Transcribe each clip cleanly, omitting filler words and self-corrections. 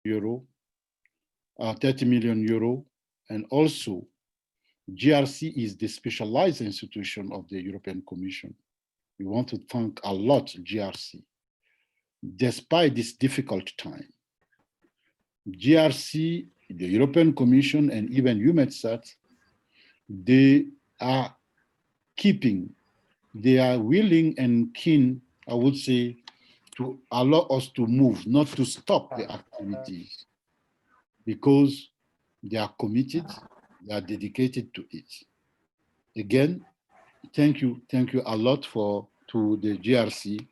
euro, 30 million euro, and also GRC is the specialized institution of the European Commission. We want to thank a lot GRC. Despite this difficult time, GRC, the European Commission, and even UMETSAT, they are they are willing and keen, I would say, to allow us to move, not to stop the activities, because they are committed, they are dedicated to it. Again, thank you a lot to the GRC,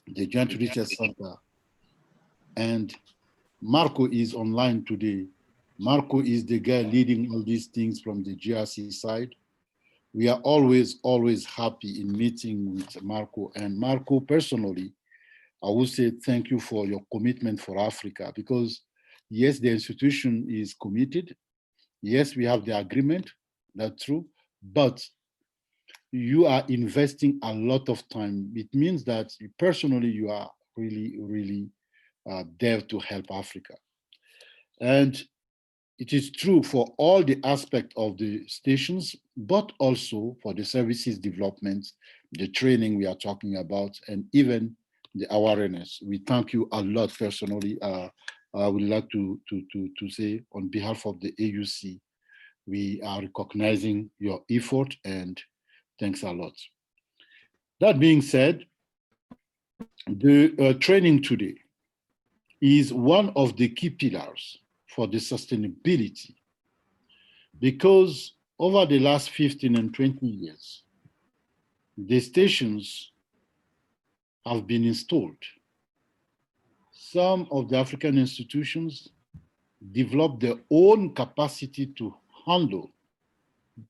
the Joint Research Center, and Marco is online today. Marco is the guy leading all these things from the GRC side. We are always happy in meeting with Marco. And Marco, personally, I would say thank you for your commitment for Africa, because yes, the institution is committed. Yes, we have the agreement, that's true, but you are investing a lot of time. It means that personally, you are really there to help Africa. And it is true for all the aspects of the stations, but also for the services development, the training we are talking about, and even the awareness. We thank you a lot personally. I would like to say on behalf of the AUC, we are recognizing your effort and thanks a lot. That being said, the training today is one of the key pillars for the sustainability, because over the last 15 and 20 years, the stations have been installed. Some of the African institutions developed their own capacity to handle,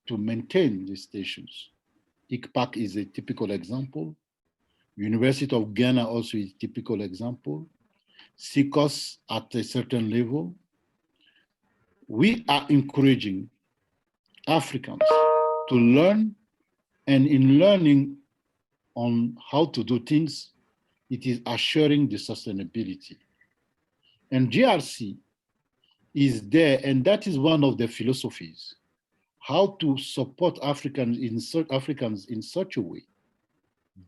to maintain the stations. ICPAC is a typical example. University of Ghana also is a typical example. SICOS at a certain level. We are encouraging Africans to learn, and in learning on how to do things, it is assuring the sustainability. And GRC is there, and that is one of the philosophies, how to support Africans in such a way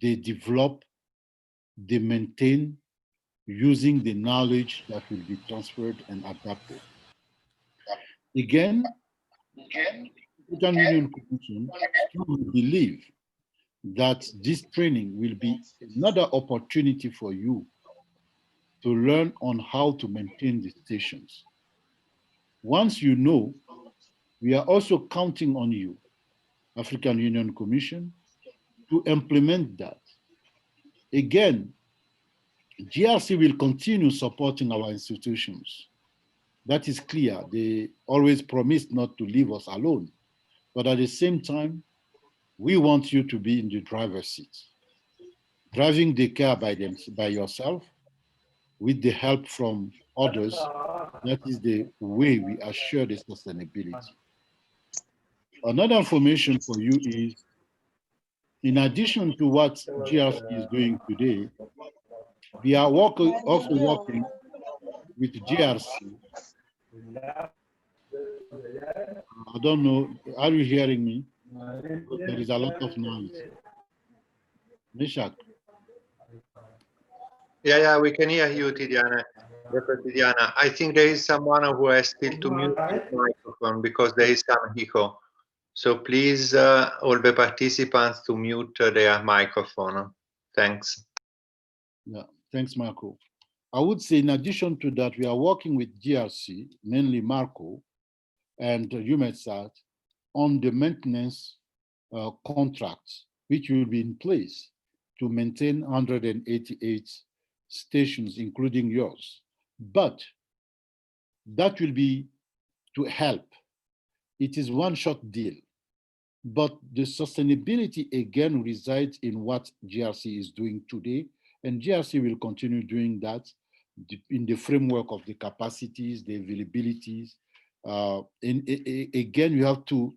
they develop, they maintain, using the knowledge that will be transferred and adapted. Again, the African Union Commission strongly believe that this training will be another opportunity for you to learn on how to maintain the stations. Once you know, we are also counting on you, African Union Commission, to implement that. Again, GRC will continue supporting our institutions. That is clear. They always promise not to leave us alone. But at the same time, we want you to be in the driver's seat, driving the car by yourself with the help from others. That is the way we assure the sustainability. Another information for you is, in addition to what GRC is doing today, we are also working with GRC. I don't know, are you hearing me? There is a lot of noise. Mishak. Yeah, we can hear you, Tidiana. Tidiana, I think there is someone who has still to mute his microphone because there is some echo. So please, all the participants to mute their microphone. Thanks. Yeah, thanks, Marco. I would say in addition to that, we are working with GRC, mainly Marco and UMETSAT, on the maintenance contracts, which will be in place to maintain 188 stations, including yours. But that will be to help. It is one-shot deal. But the sustainability again resides in what GRC is doing today, and GRC will continue doing that in the framework of the capacities, the availabilities. Again, we have to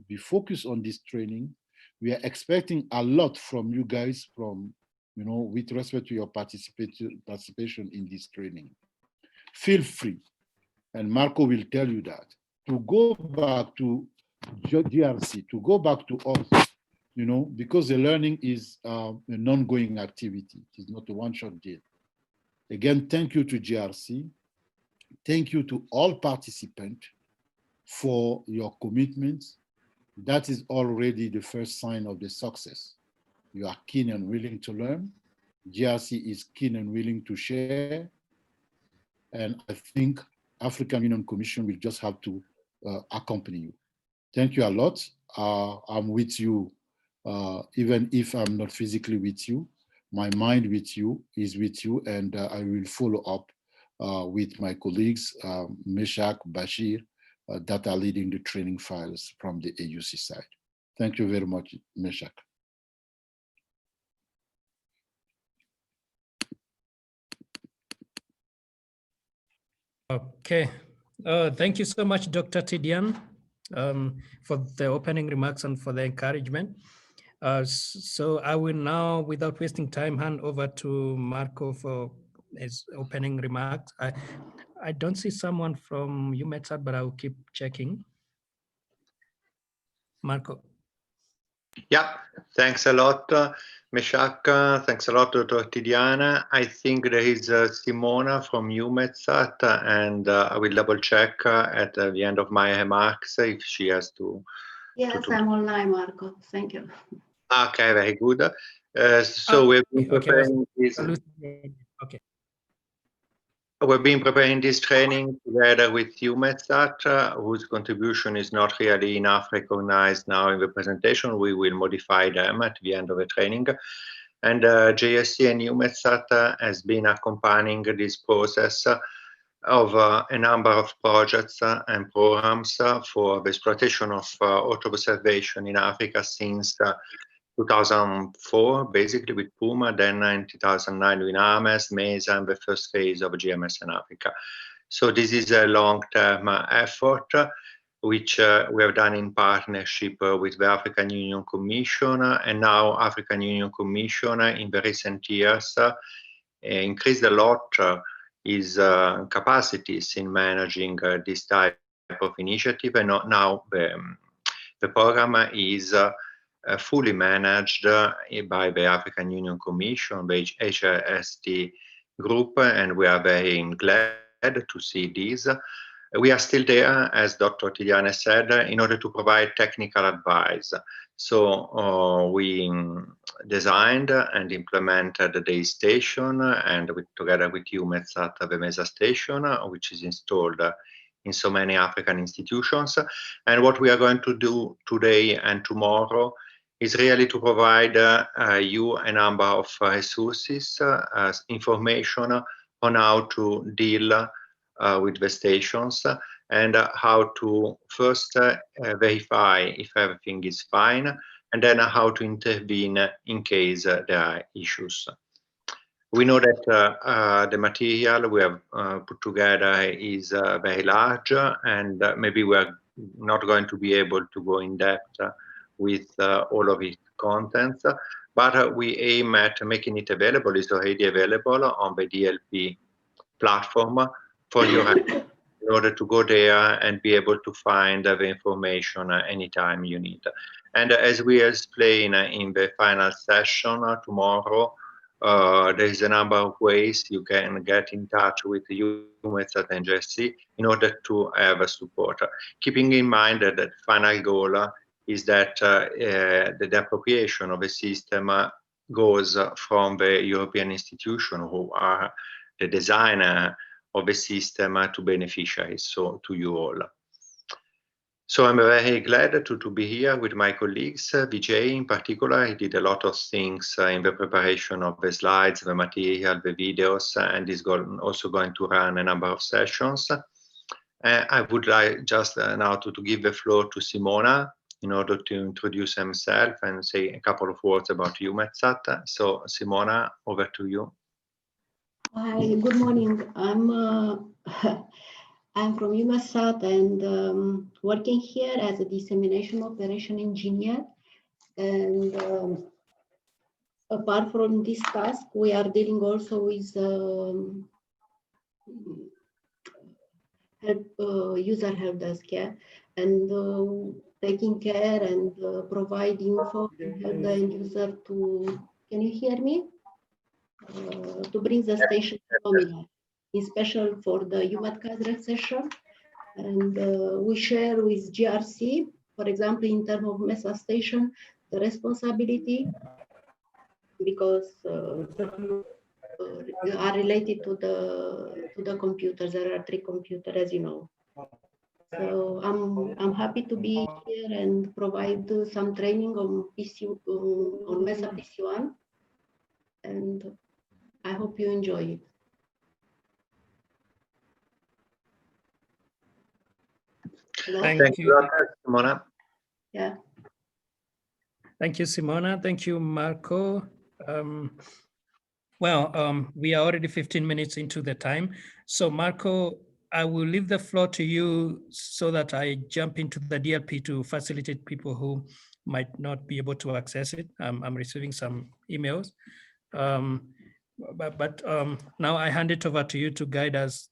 be focused on this training. We are expecting a lot from you guys, from with respect to your participation in this training. feel free, and Marco will tell you that, to go back to GRC, to go back to us, you know, because the learning is an ongoing activity. It is not a one-shot deal. Again, thank you to GRC. Thank you to all participants for your commitments. That is already the first sign of the success. You are keen and willing to learn. GRC is keen and willing to share. And I think African Union Commission will just have to accompany you. Thank you a lot. I'm with you, even if I'm not physically with you. My mind with you is with you, and I will follow up with my colleagues, Meshach, Bashir, that are leading the training files from the AUC side. Thank you very much, Meshach. Okay, thank you so much, Dr. Tidiane, for the opening remarks and for the encouragement. So I will now, without wasting time, hand over to Marco for his opening remarks. I don't see someone from UMETSAT, but I will keep checking. Marco. Yeah, thanks a lot, Meshach. Thanks a lot, Dr. Tidiane. I think there is Simona from UMETSAT, and I will double check at the end of my remarks if she has to. Yes, I'm online, Marco. Thank you. Okay, very good. So we've been preparing this. Okay. We've been preparing this training together with UMETSAT, whose contribution is not really enough recognized now in the presentation. We will modify them at the end of the training. And JSC and UMETSAT has been accompanying this process of a number of projects and programs for the exploitation of auto observation in Africa since 2004, basically with Puma, then in 2009 with AMES, MESA, and the first phase of GMS in Africa. So this is a long-term effort, which we have done in partnership with the African Union Commission, and now African Union Commission in the recent years increased a lot its capacities in managing this type of initiative, and now the program is fully managed by the African Union Commission, the HRST group, and we are very glad to see this. We are still there, as Dr. Tidiane said, in order to provide technical advice. So we designed and implemented the station, and together with UMETSAT, the MESA station, which is installed in so many African institutions. And what we are going to do today and tomorrow is really to provide you a number of resources, information on how to deal with the stations and how to first verify if everything is fine, and then how to intervene in case there are issues. We know that the material we have put together is very large, and maybe we are not going to be able to go in depth with all of its contents, but we aim at making it available. It's already available on the DLP platform for you in order to go there and be able to find the information anytime you need. And as we explain in the final session tomorrow, there is a number of ways you can get in touch with UMETSAT and JSC in order to have support. Keeping in mind that the final goal is that the appropriation of a system goes from the European institution, who are the designer of the system, to beneficiaries, so to you all. So I'm very glad to be here with my colleagues. Vijay in particular, he did a lot of things in the preparation of the slides, the material, the videos, and is also going to run a number of sessions. I would like just now to give the floor to Simona in order to introduce himself and say a couple of words about UMETSAT. So Simona, over to you. Hi, good morning. I'm from UMETSAT and working here as a dissemination operation engineer. And apart from this task, we are dealing also with user help desk, yeah, and taking care and provide info and help the end user to, can you hear me? To bring the station nominal, in special for the UMAT session. And we share with GRC, for example, in terms of MESA station, the responsibility, because are related to the computers. There are 3 computers, as you know. So I'm happy to be here and provide some training on PC on MESA PC1, and I hope you enjoy it. Hello? Thank you, Simona. Yeah. Thank you, Simona. Thank you, Marco. We are already 15 minutes into the time. So Marco, I will leave the floor to you so that I jump into the DLP to facilitate people who might not be able to access it. I'm receiving some emails. But now I hand it over to you to guide us,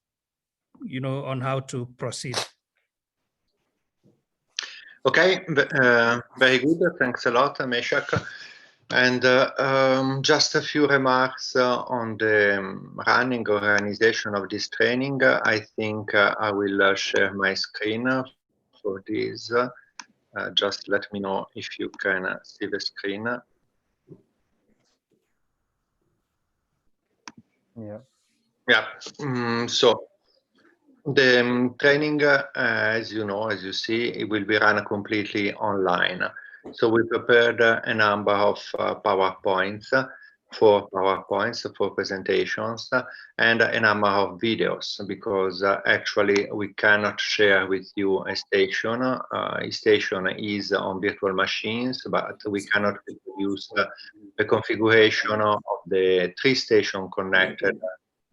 on how to proceed. Okay, very good. Thanks a lot, Meshach. And just a few remarks on the running organization of this training. I think I will share my screen for this. Just let me know if you can see the screen. Yeah. So the training, as you see, it will be run completely online. So we prepared a number of PowerPoints, 4 PowerPoints, 4 presentations, and a number of videos, because actually we cannot share with you a station. A station is on virtual machines, but we cannot reproduce the configuration of the 3 stations connected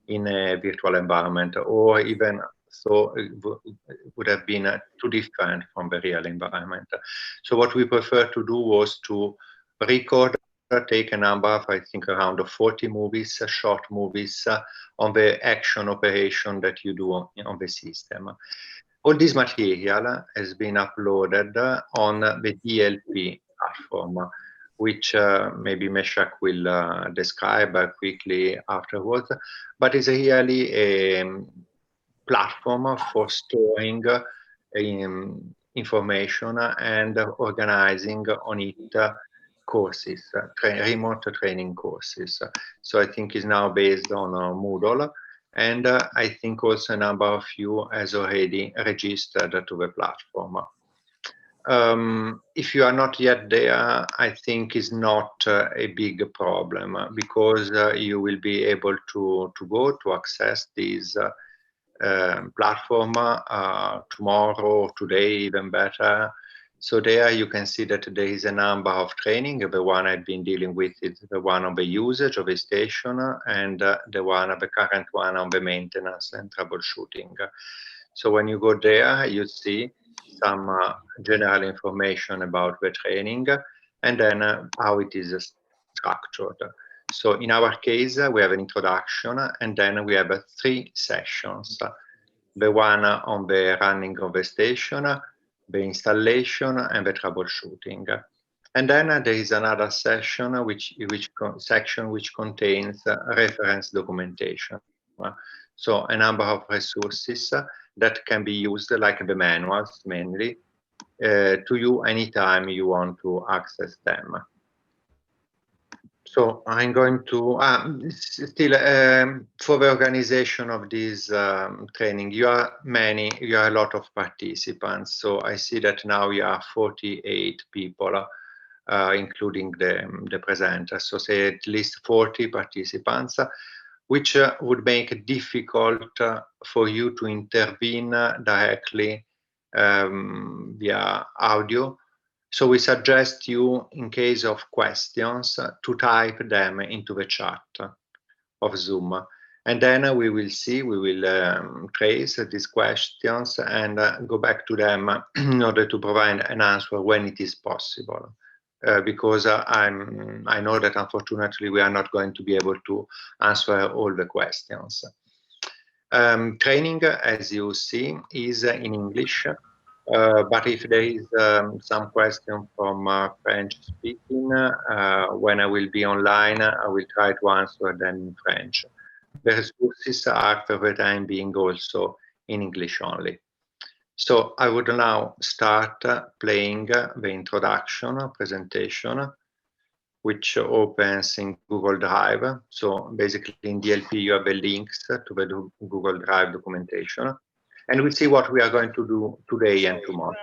in a virtual environment, or even so it would have been too different from the real environment. So what we prefer to do was to record, take a number of, I think, around 40 movies, short movies, on the action operation that you do on the system. All this material has been uploaded on the DLP platform, which maybe Meshach will describe quickly afterwards, but it's really a platform for storing information and organizing on it courses, remote training courses. So I think it's now based on Moodle, and I think also a number of you has already registered to the platform. If you are not yet there, I think is not a big problem, because you will be able to go to access this platform tomorrow, today, even better. So there you can see that there is a number of training. The one I've been dealing with is the one on the usage of a station, and the current one on the maintenance and troubleshooting. So when you go there, you see some general information about the training, and then how it is structured. So in our case, we have an introduction, and then we have 3 sessions. The one on the running of the station, the installation, and the troubleshooting. And then there is another session section which contains reference documentation. So a number of resources that can be used, like the manuals mainly, to you anytime you want to access them. So I'm going to still for the organization of this training. You are a lot of participants. So I see that now we are 48 people, including the presenters. So say at least 40 participants, which would make it difficult for you to intervene directly via audio. So we suggest you, in case of questions, to type them into the chat of Zoom. And then we will trace these questions and go back to them in order to provide an answer when it is possible. Because I know that unfortunately we are not going to be able to answer all the questions. Training, as you see, is in English, but if there is some question from French speaking, when I will be online, I will try to answer them in French. The resources are for the time being also in English only. So I would now start playing the introduction presentation, which opens in Google Drive. So basically in DLP, you have the links to the Google Drive documentation. And we'll see what we are going to do today and tomorrow.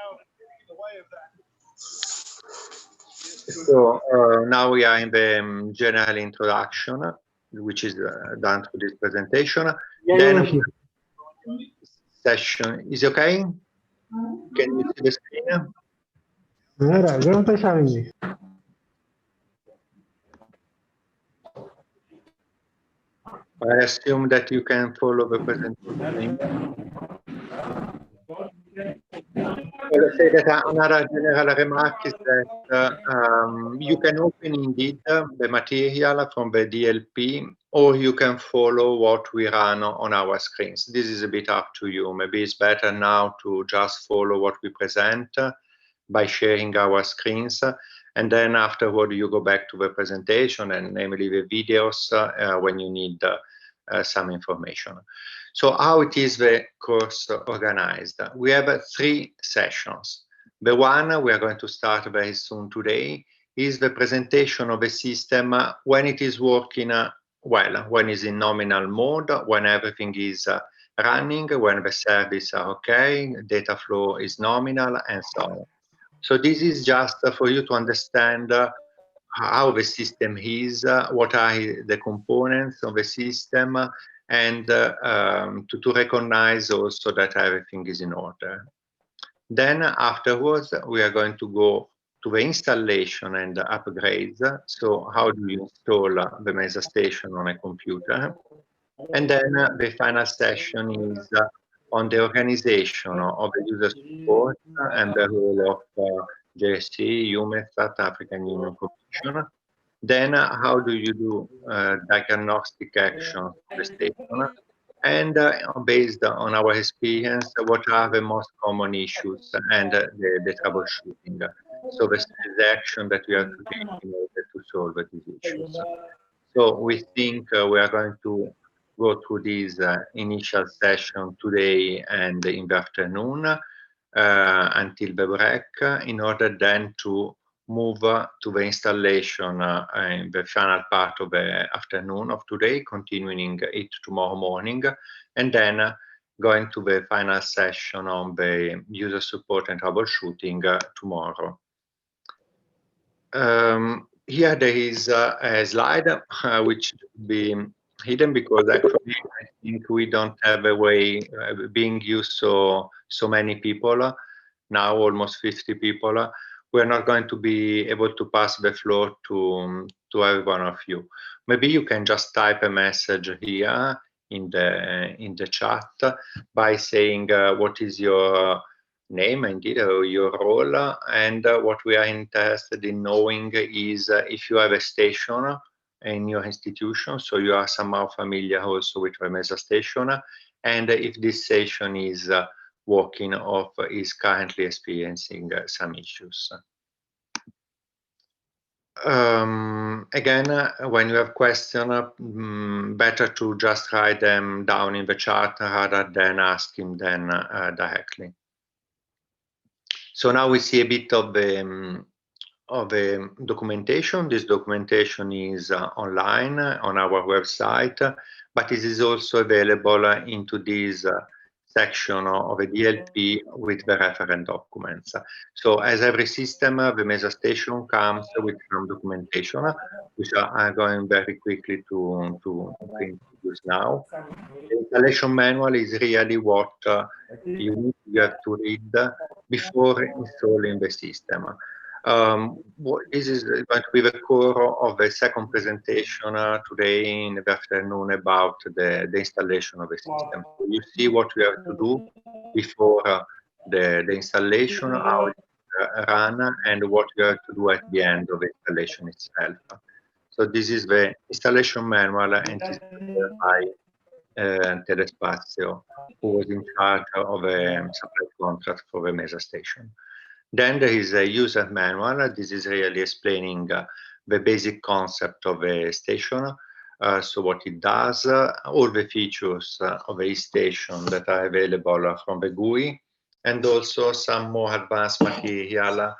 So now we are in the general introduction, which is done through this presentation. Then session is okay? Can you see the screen? I assume that you can follow the presentation. Let's say that another general remark is that you can open indeed the material from the DLP, or you can follow what we run on our screens. This is a bit up to you. Maybe it's better now to just follow what we present by sharing our screens. And then afterward, you go back to the presentation, and namely the videos when you need some information. So how it is the course organized? We have 3 sessions. The one we are going to start very soon today is the presentation of a system when it is working well, when it's in nominal mode, when everything is running, when the services are okay, data flow is nominal, and so on. So this is just for you to understand how the system is, what are the components of the system, and to recognize also that everything is in order. Then afterwards, we are going to go to the installation and upgrades. So how do you install the Mesa station on a computer? And then the final session is on the organization of the user support and the role of JSC, UMESAT, African Union Commission. Then how do you do diagnostic action of the station? And based on our experience, what are the most common issues and the troubleshooting? So the action that we have to take in order to solve these issues. So we think we are going to go through this initial session today and in the afternoon until the break, in order then to move to the installation in the final part of the afternoon of today, continuing it tomorrow morning, and then going to the final session on the user support and troubleshooting tomorrow. Here there is a slide which should be hidden because actually I think we don't have a way being used so many people now, almost 50 people. We're not going to be able to pass the floor to every one of you. Maybe you can just type a message here in the chat by saying what is your name, indeed, or your role, and what we are interested in knowing is if you have a station in your institution, so you are somehow familiar also with the Mesa station, and if this station is working or is currently experiencing some issues. Again, when you have questions, better to just write them down in the chat rather than asking them directly. So now we see a bit of the documentation. This documentation is online on our website, but it is also available into this section of a DLP with the reference documents. So as every system, the Mesa station comes with some documentation, which I'm going very quickly to introduce now. The installation manual is really what you have to read before installing the system. This is going to be the core of the second presentation today in the afternoon about the installation of the system. So you see what we have to do before the installation, how it run, and what you have to do at the end of the installation itself. So this is the installation manual, and it is by Telespazio, who was in charge of a supply contract for the MESA station. Then there is a user manual. This is really explaining the basic concept of a station. So what it does, all the features of a station that are available from the GUI, and also some more advanced material,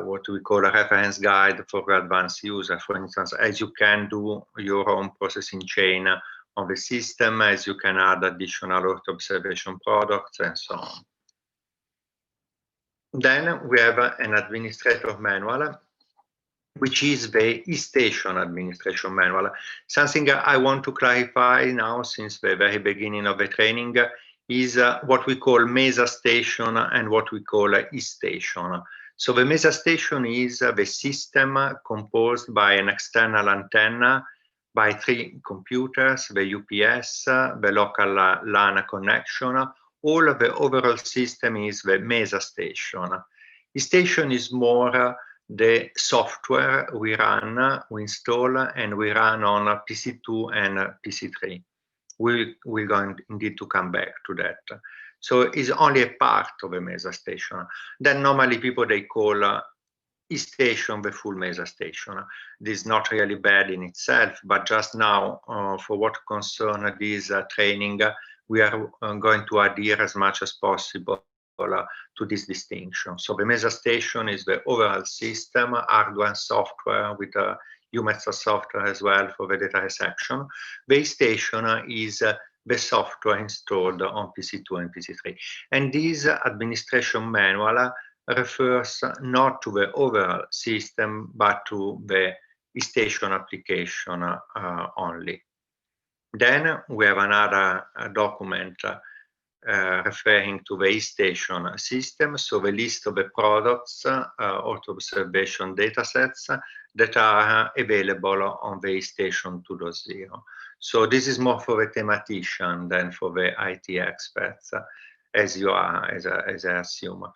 what we call a reference guide for the advanced user. For instance, as you can do your own processing chain on the system, as you can add additional Earth observation products, and so on. Then we have an administrator manual, which is the e-station administration manual. Something I want to clarify now, since the very beginning of the training, is what we call MESA station and what we call e-station. So the MESA station is the system composed by an external antenna, by 3 computers, the UPS, the local LAN connection. All of the overall system is the MESA station. E-station is more the software we run, we install, and we run on PC2 and PC3. We're going indeed to come back to that. So it's only a part of a MESA station. Then normally people, they call e-station the full MESA station. This is not really bad in itself, but just now, for what concerns this training, we are going to adhere as much as possible to this distinction. So the MESA station is the overall system, hardware and software, with UMETSA software as well for the data reception. The station is the software installed on PC2 and PC3. And this administration manual refers not to the overall system, but to the station application only. Then we have another document referring to the station system, so the list of the products, Earth observation datasets that are available on the station 2.0. So this is more for the thematician than for the IT experts, as you are, as I assume.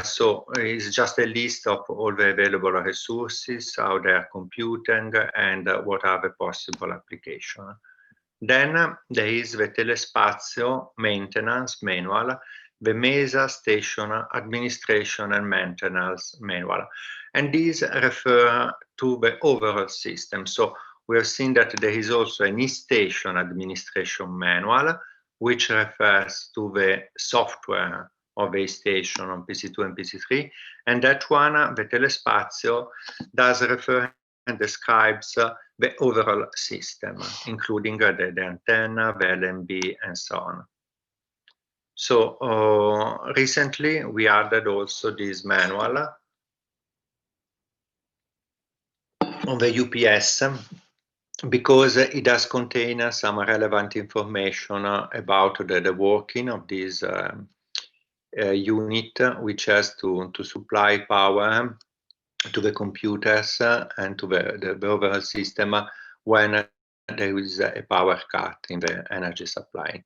So it's just a list of all the available resources, how they are computing, and what are the possible applications. Then there is the Telespazio maintenance manual, the MESA station administration and maintenance manual. And these refer to the overall system. So we have seen that there is also an e-station administration manual, which refers to the software of a station on PC2 and PC3. And that one, the Telespazio, does refer and describes the overall system, including the antenna, the LNB, and so on. So recently we added also this manual on the UPS, because it does contain some relevant information about the working of this unit, which has to supply power to the computers and to the overall system when there is a power cut in the energy supply.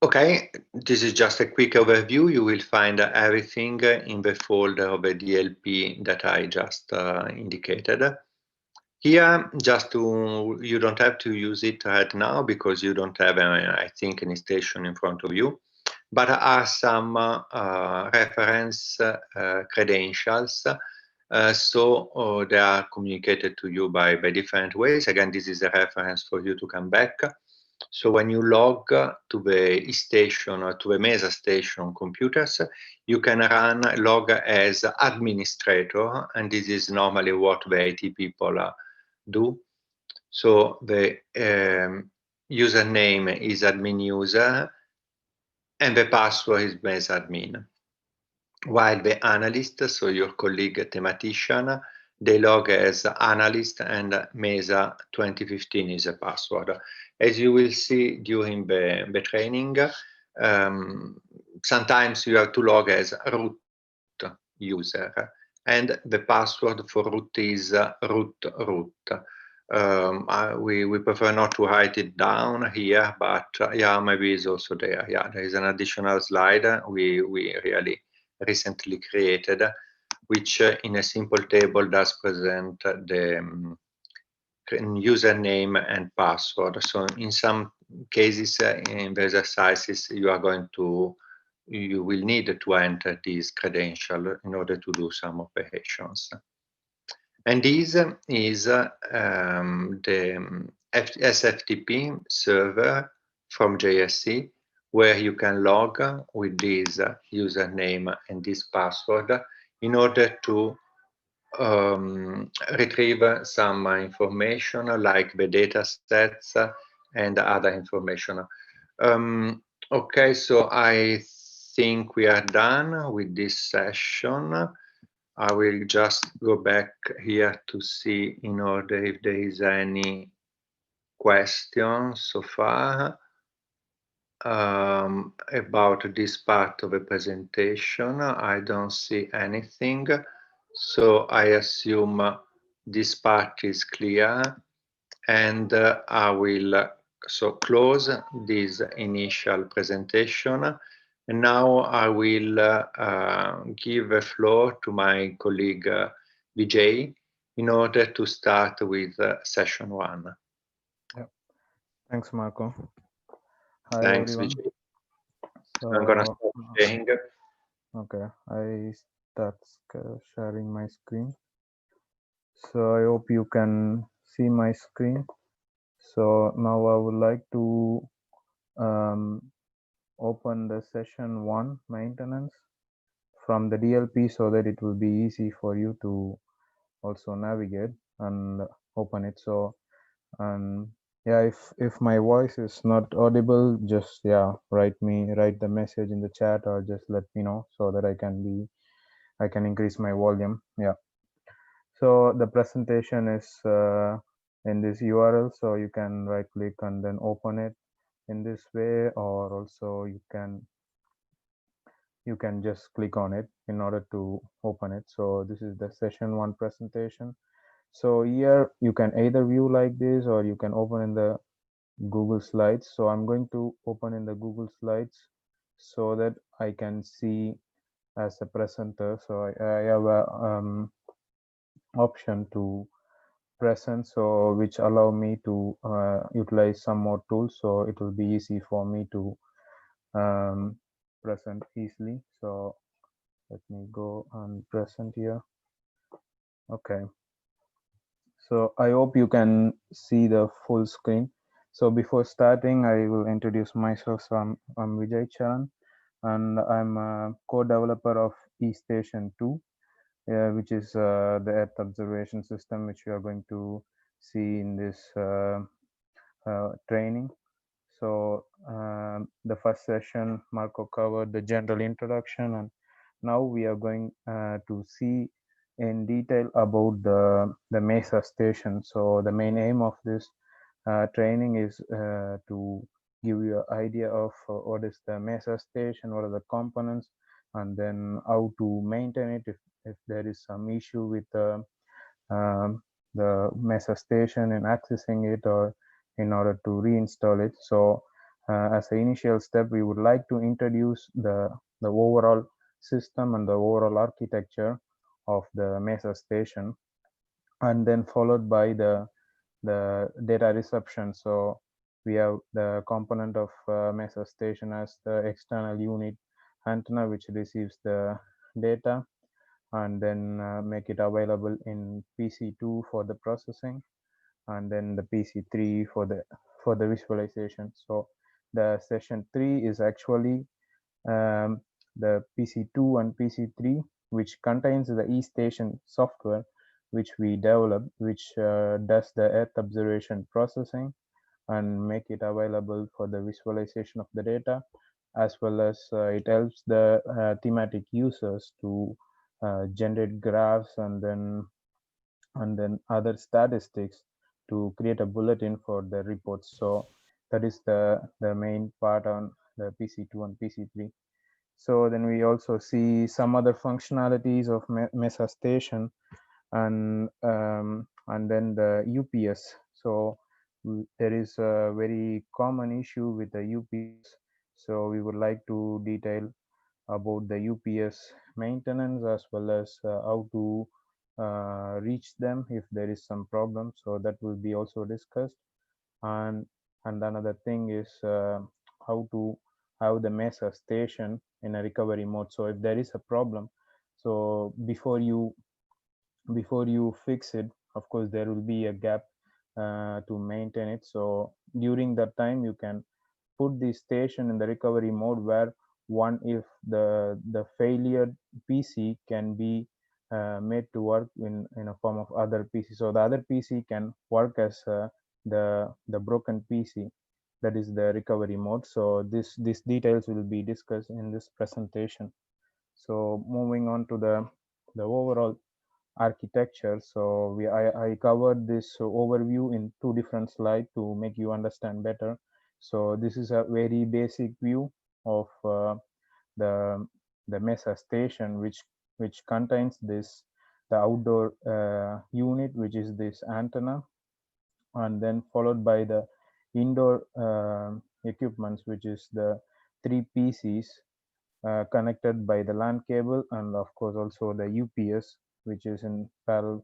Okay, this is just a quick overview. You will find everything in the folder of the DLP that I just indicated. Here, you don't have to use it right now because you don't have, I think, any station in front of you. But are some reference credentials. So they are communicated to you by different ways. Again, this is a reference for you to come back. So when you log to the e-station or to the MESA station computers, you can log as administrator, and this is normally what the IT people do. So the username is admin user, and the password is MESA admin. While the analyst, so your colleague thematician, they log as analyst, and MESA 2015 is a password. As you will see during the training, sometimes you have to log as root user, and the password for root is root. We prefer not to write it down here, but yeah, maybe it's also there. Yeah, there is an additional slide we really recently created, which in a simple table does present the username and password. So in some cases, in the exercises, you will need to enter this credential in order to do some operations. And this is the SFTP server from JSC, where you can log with this username and this password in order to retrieve some information like the data sets and other information. Okay, so I think we are done with this session. I will just go back here to see in order if there is any question so far about this part of the presentation. I don't see anything. So I assume this part is clear, and I will so close this initial presentation. And now I will give the floor to my colleague Vijay in order to start with session 1. Yeah. Thanks, Marco. Hi, Thanks, everyone. Vijay. So, I'm gonna stop sharing. okay, I start sharing my screen. So I hope you can see my screen. So now I would like to open the session 1 maintenance from the DLP so that it will be easy for you to also navigate and open it. So yeah, if my voice is not audible, just write the message in the chat or just let me know so that I can increase my volume. Yeah. So the presentation is in this URL, so you can right click and then open it in this way, or also you can just click on it in order to open it. So this is the session 1 presentation. So here you can either view like this or you can open in the Google Slides. So I'm going to open in the Google Slides so that I can see as a presenter. So I have a option to present, so which allow me to utilize some more tools. So it will be easy for me to present easily. So let me go and present here. Okay. So I hope you can see the full screen. So before starting, I will introduce myself. So I'm Vijay Charan, and I'm a co-developer of eStation 2, which is the Earth observation system, which we are going to see in this training. So the first session, Marco covered the general introduction, and now we are going to see in detail about the MESA station. So the main aim of this training is to give you an idea of what is the MESA station, what are the components, and then how to maintain it if there is some issue with the MESA station and accessing it, or in order to reinstall it. So as an initial step, we would like to introduce the overall system and the overall architecture of the MESA station, and then followed by the data reception. So we have the component of MESA station as the external unit antenna, which receives the data and then make it available in PC2 for the processing, and then the PC3 for the visualization. So the session 3 is actually the PC2 and PC3, which contains the eStation software which we developed, which does the Earth observation processing and make it available for the visualization of the data, as well as it helps the thematic users to generate graphs and then other statistics to create a bulletin for the reports. So that is the main part on the PC2 and PC3. So then we also see some other functionalities of MESA station, and then the UPS. So there is a very common issue with the UPS. So we would like to detail about the UPS maintenance, as well as how to reach them if there is some problem. So that will be also discussed. And another thing is how to have the MESA station in a recovery mode. So if there is a problem, so before you fix it, of course there will be a gap to maintain it. So during that time you can put the station in the recovery mode, where one, if the failure PC can be made to work in a form of other PC, so the other PC can work as the broken PC. That is the recovery mode. So these details will be discussed in this presentation. So moving on to the overall architecture. So I covered this overview in 2 different slides to make you understand better. So this is a very basic view of the MESA station, which contains the outdoor unit, which is this antenna, and then followed by the indoor equipments, which is the 3 PCs connected by the LAN cable, and of course also the UPS, which is in parallel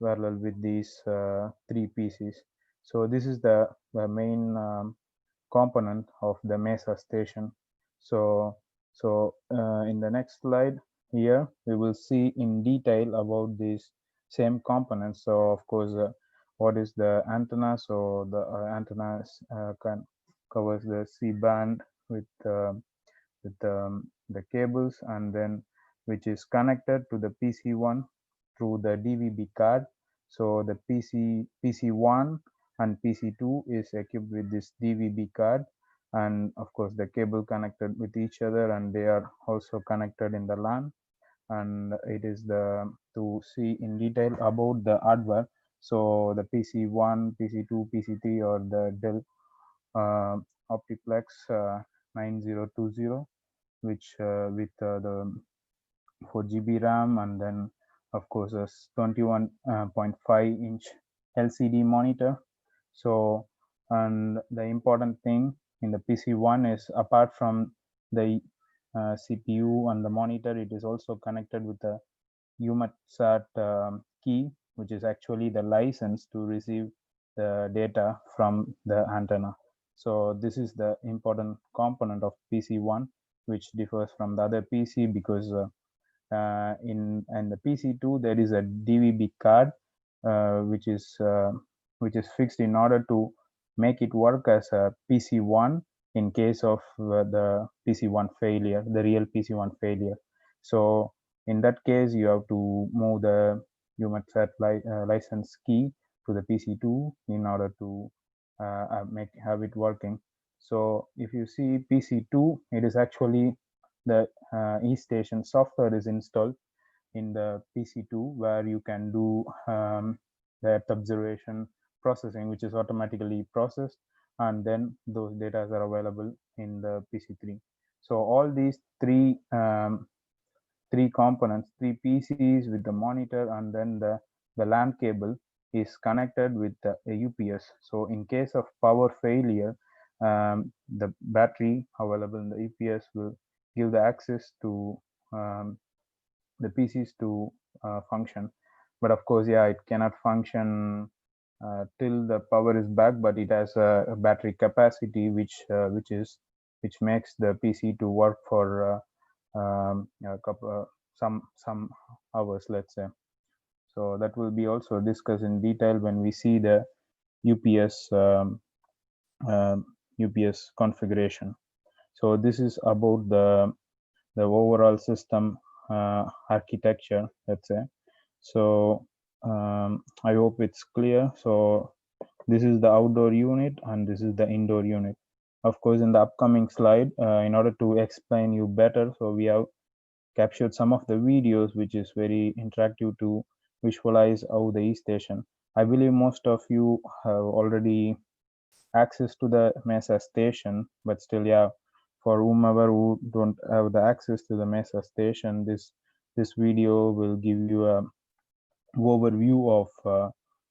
with these 3 PCs. So this is the main component of the MESA station. So in the next slide here, we will see in detail about these same components. So of course, what is the antenna? So the antenna covers the C band with the cables, and then which is connected to the PC1 through the DVB card. So the PC1 and PC2 is equipped with this DVB card, and of course the cable connected with each other, and they are also connected in the LAN. And it is to see in detail about the hardware. So the PC1, PC2, PC3, or the Dell Optiplex 9020, which with the 4 GB RAM, and then of course a 21.5-inch LCD monitor. So, and the important thing in the PC1 is, apart from the CPU and the monitor, it is also connected with a UMATSAT key, which is actually the license to receive the data from the antenna. So this is the important component of PC1, which differs from the other PC, because in the PC2 there is a DVB card which is fixed in order to make it work as a PC1 in case of the PC1 failure, the real PC1 failure. So in that case, you have to move the UMATSAT license key to the PC2 in order to have it working. So if you see PC2, it is actually the eStation software is installed in the PC2, where you can do the Earth observation processing, which is automatically processed, and then those data are available in the PC3. So all these three components, 3 PCs with the monitor, and then the LAN cable is connected with the UPS. So in case of power failure, the battery available in the UPS will give the access to the PCs to function. But of course, yeah, it cannot function till the power is back, but it has a battery capacity which makes the PC to work for a couple some hours, let's say. So that will be also discussed in detail when we see the UPS UPS configuration. So this is about the overall system architecture, let's say. So I hope it's clear. So this is the outdoor unit, and this is the indoor unit. Of course, in the upcoming slide, in order to explain you better, so we have captured some of the videos, which is very interactive to visualize how the eStation. I believe most of you have already access to the MESA station, but still, yeah, for whomever who don't have the access to the MESA station, this video will give you a overview of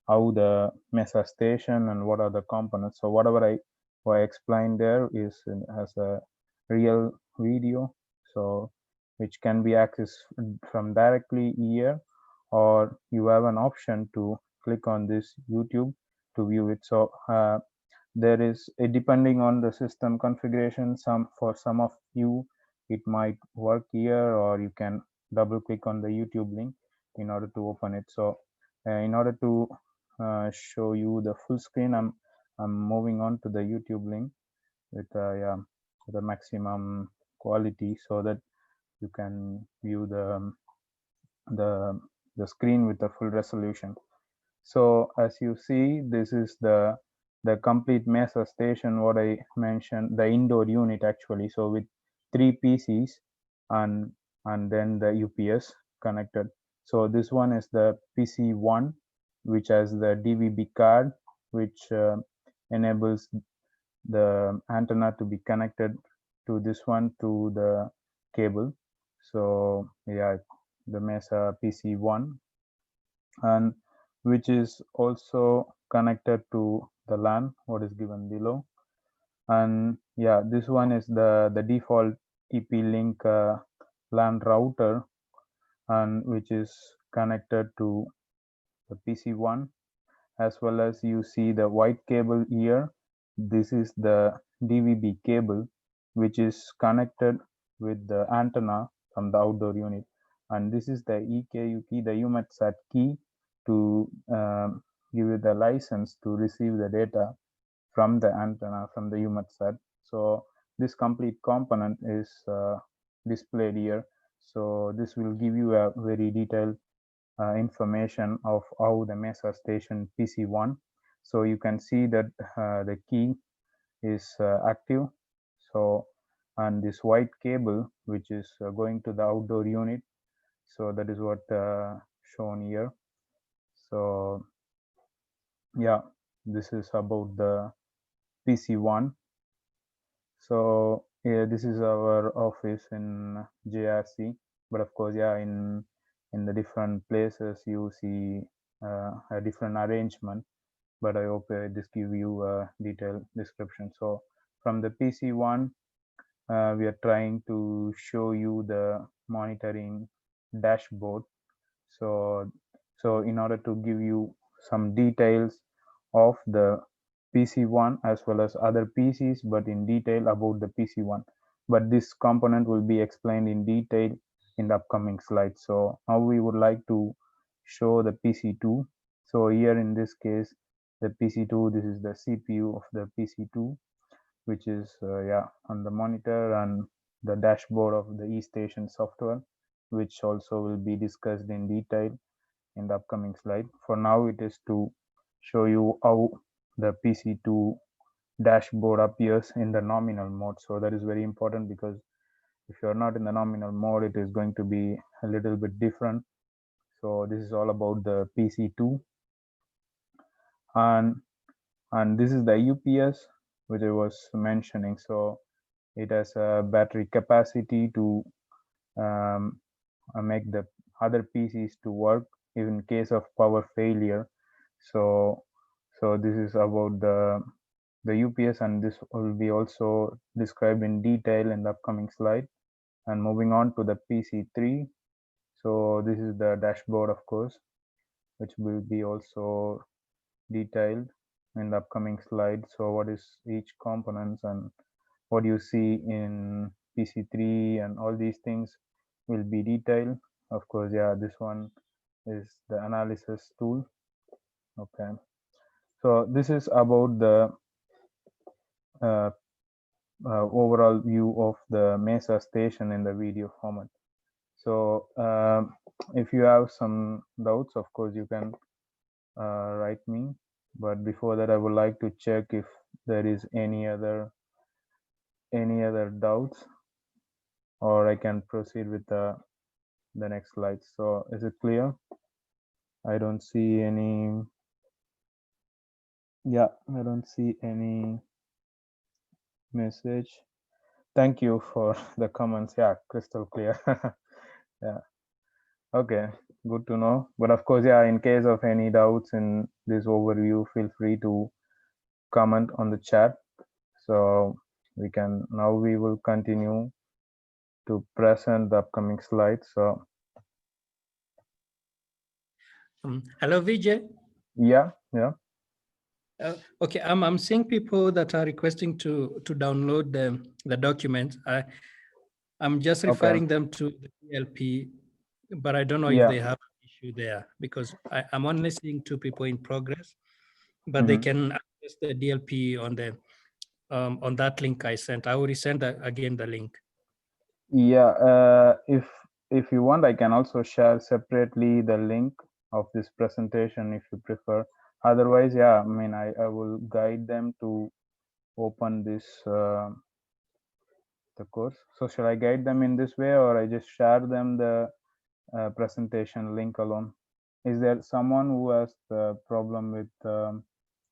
how the MESA station and what are the components. So whatever I explained there is as a real video, so which can be accessed from directly here, or you have an option to click on this YouTube to view it. So there is a, depending on the system configuration, for some of you it might work here, or you can double click on the YouTube link in order to open it. So in order to show you the full screen, I'm moving on to the YouTube link with the maximum quality so that you can view the screen with the full resolution. So as you see, this is the complete Mesa station, what I mentioned, the indoor unit actually. So with 3 PCs and then the UPS connected. So this one is the PC1, which has the DVB card, which enables the antenna to be connected to this one to the cable. So yeah, the Mesa PC1, and which is also connected to the LAN, what is given below. And yeah, this one is the default TP-Link LAN router, and which is connected to the PC1, as well as you see the white cable here. This is the DVB cable, which is connected with the antenna from the outdoor unit. And this is the EKU key, the UMETSAT key, to give you the license to receive the data from the antenna, from the UMETSAT. So this complete component is displayed here. So this will give you a very detailed information of how the Mesa station PC1. So you can see that the key is active. So, and this white cable, which is going to the outdoor unit. So that is what shown here. So yeah, this is about the PC1. So yeah, this is our office in JRC, but of course, yeah, in the different places you see a different arrangement, but I hope this give you a detailed description. So from the PC1, we are trying to show you the monitoring dashboard. So in order to give you some details of the PC1 as well as other PCs, but in detail about the PC1. But this component will be explained in detail in the upcoming slides. So now we would like to show the PC2. So here in this case, the PC2, this is the CPU of the PC2, which is on the monitor, and the dashboard of the eStation software, which also will be discussed in detail in the upcoming slide. For now, it is to show you how the PC2 dashboard appears in the nominal mode. So that is very important, because if you're not in the nominal mode, it is going to be a little bit different. So this is all about the PC2, and this is the UPS, which I was mentioning. So it has a battery capacity to make the other PCs to work in case of power failure. So this is about the UPS, and this will be also described in detail in the upcoming slide. And moving on to the PC3, so this is the dashboard, of course, which will be also detailed in the upcoming slide. So what is each components and what you see in PC3 and all these things will be detailed. Of course, yeah, this one is the analysis tool. Okay, so this is about the overall view of the Mesa station in the video format. So if you have some doubts, of course you can write me, but before that I would like to check if there is any other doubts, or I can proceed with the next slide. So is it clear? I don't see any. Yeah, I don't see any message. Thank you for the comments. Yeah, crystal clear. Yeah, okay, good to know. But of course, yeah, in case of any doubts in this overview, feel free to comment on the chat. So we will continue to present the upcoming slides. So Hello, Vijay. Yeah. Okay, I'm seeing people that are requesting to download the document. I'm just referring them to the DLP, but I don't know if they have an issue there, because I'm only seeing 2 people in progress, but they can access the DLP on that link I sent. I will resend again the link. Yeah, if you want, I can also share separately the link of this presentation if you prefer. Otherwise, yeah, I mean, I will guide them to open this the course. So shall I guide them in this way, or I just share them the presentation link alone? Is there someone who has the problem with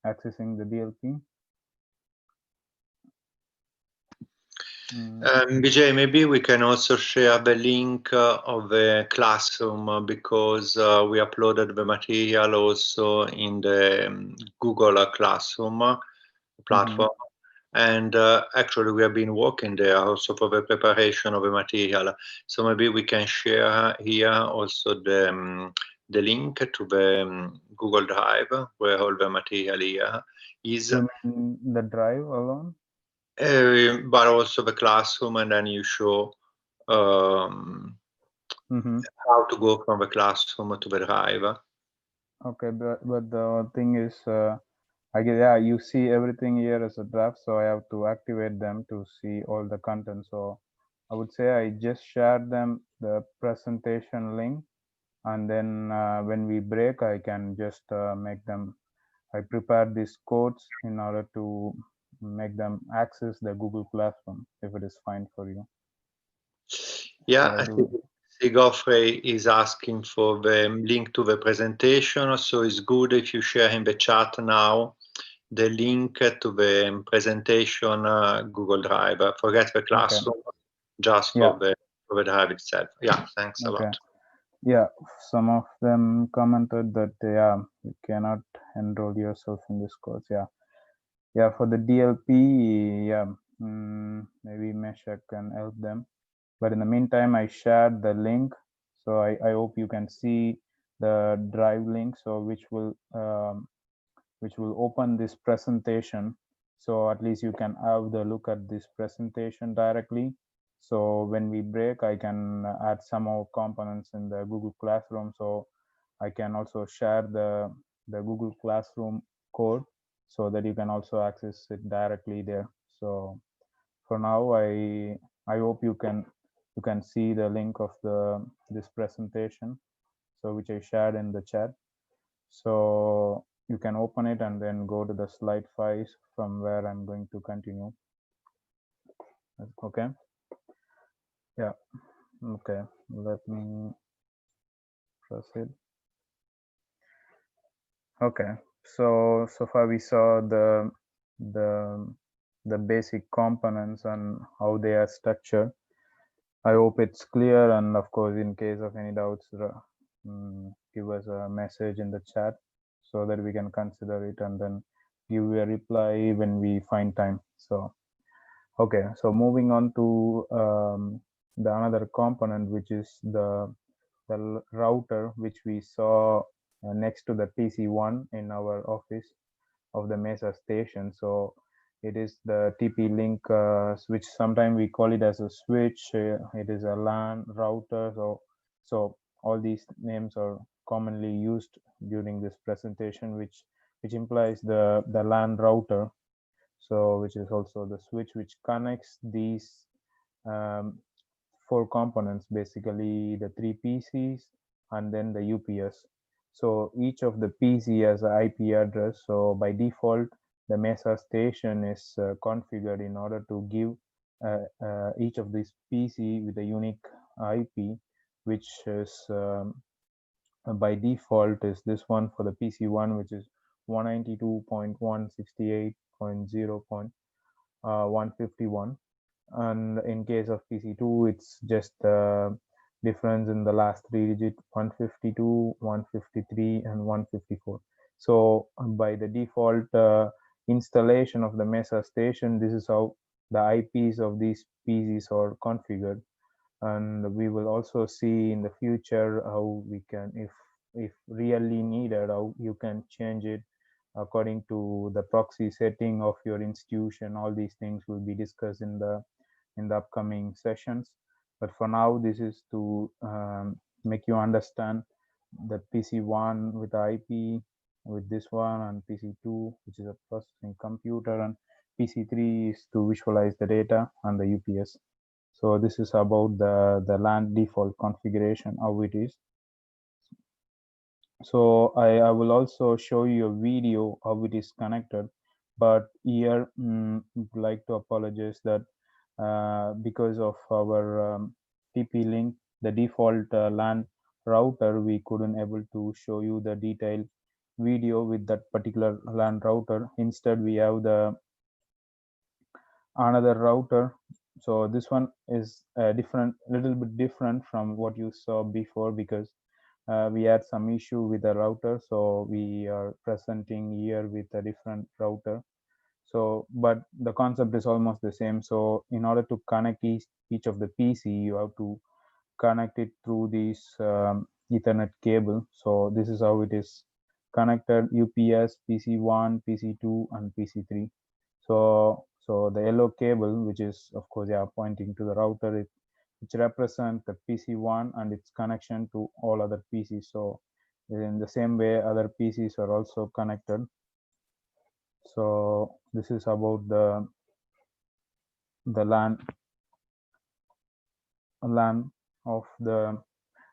accessing the DLP? Vijay, maybe we can also share the link of the classroom because we uploaded the material also in the Google Classroom platform. And actually, we have been working there also for the preparation of the material. So maybe we can share here also the link to the Google Drive where all the material here is. You mean the drive alone? But also the classroom, and then you show how to go from the classroom to the drive. Okay, but the thing is, I guess, yeah, you see everything here as a draft, so I have to activate them to see all the content. So I would say I just shared them the presentation link, and then when we break, I can just make them. I prepare these codes in order to make them access the Google Classroom if it is fine for you. Yeah, I think Godfrey is asking for the link to the presentation, so it's good if you share in the chat now the link to the presentation Google Drive. Forget the classroom, just for the drive itself. Yeah, thanks a lot. Yeah, some of them commented that you cannot enroll yourself in this course. Yeah, for the DLP, maybe Meshach can help them. But in the meantime, I shared the link, so I hope you can see the drive link, so which will open this presentation. So at least you can have the look at this presentation directly. So when we break, I can add some more components in the Google Classroom. So I can also share the Google Classroom code so that you can also access it directly there. So for now, I hope you can see the link of this presentation, so which I shared in the chat. So you can open it and then go to the slide 5 from where I'm going to continue. Okay. Yeah. Okay. Let me proceed. Okay. So far we saw the basic components and how they are structured. I hope it's clear, and of course, in case of any doubts, give us a message in the chat so that we can consider it and then give you a reply when we find time. So okay, so moving on to the another component, which is the router, which we saw next to the PC1 in our office of the Mesa station. So it is the TP-Link switch. Sometimes we call it as a switch. It is a LAN router. So all these names are commonly used during this presentation, which implies the LAN router. So which is also the switch which connects these 4 components, basically the 3 PCs and then the UPS. So each of the PC has an IP address. So by default, the Mesa station is configured in order to give each of these PC with a unique IP, which is by default is this one for the PC1, which is 192.168.0.151. And in case of PC2, it's just difference in the last 3 digit, 152, 153, and 154. So by the default installation of the Mesa station, this is how the IPs of these PCs are configured. And we will also see in the future how we can, if if really needed, how you can change it according to the proxy setting of your institution. All these things will be discussed in the upcoming sessions. But for now, this is to make you understand the PC1 with the IP with this one, and PC2, which is a processing computer, and PC3 is to visualize the data, and the UPS. So this is about the LAN default configuration, how it is. So I will also show you a video how it is connected, but here I'd like to apologize that because of our TP-Link, the default LAN router, we couldn't able to show you the detailed video with that particular LAN router. Instead, we have the another router. So this one is little bit different from what you saw before, because we had some issue with the router, so we are presenting here with a different router. So, but the concept is almost the same. So in order to connect each of the PC, you have to connect it through this Ethernet cable. So this is how it is connected: UPS, PC1, PC2, and PC3. So the yellow cable, which is of course pointing to the router, which represent the PC1 and its connection to all other PCs. So in the same way, other PCs are also connected. So this is about the LAN of the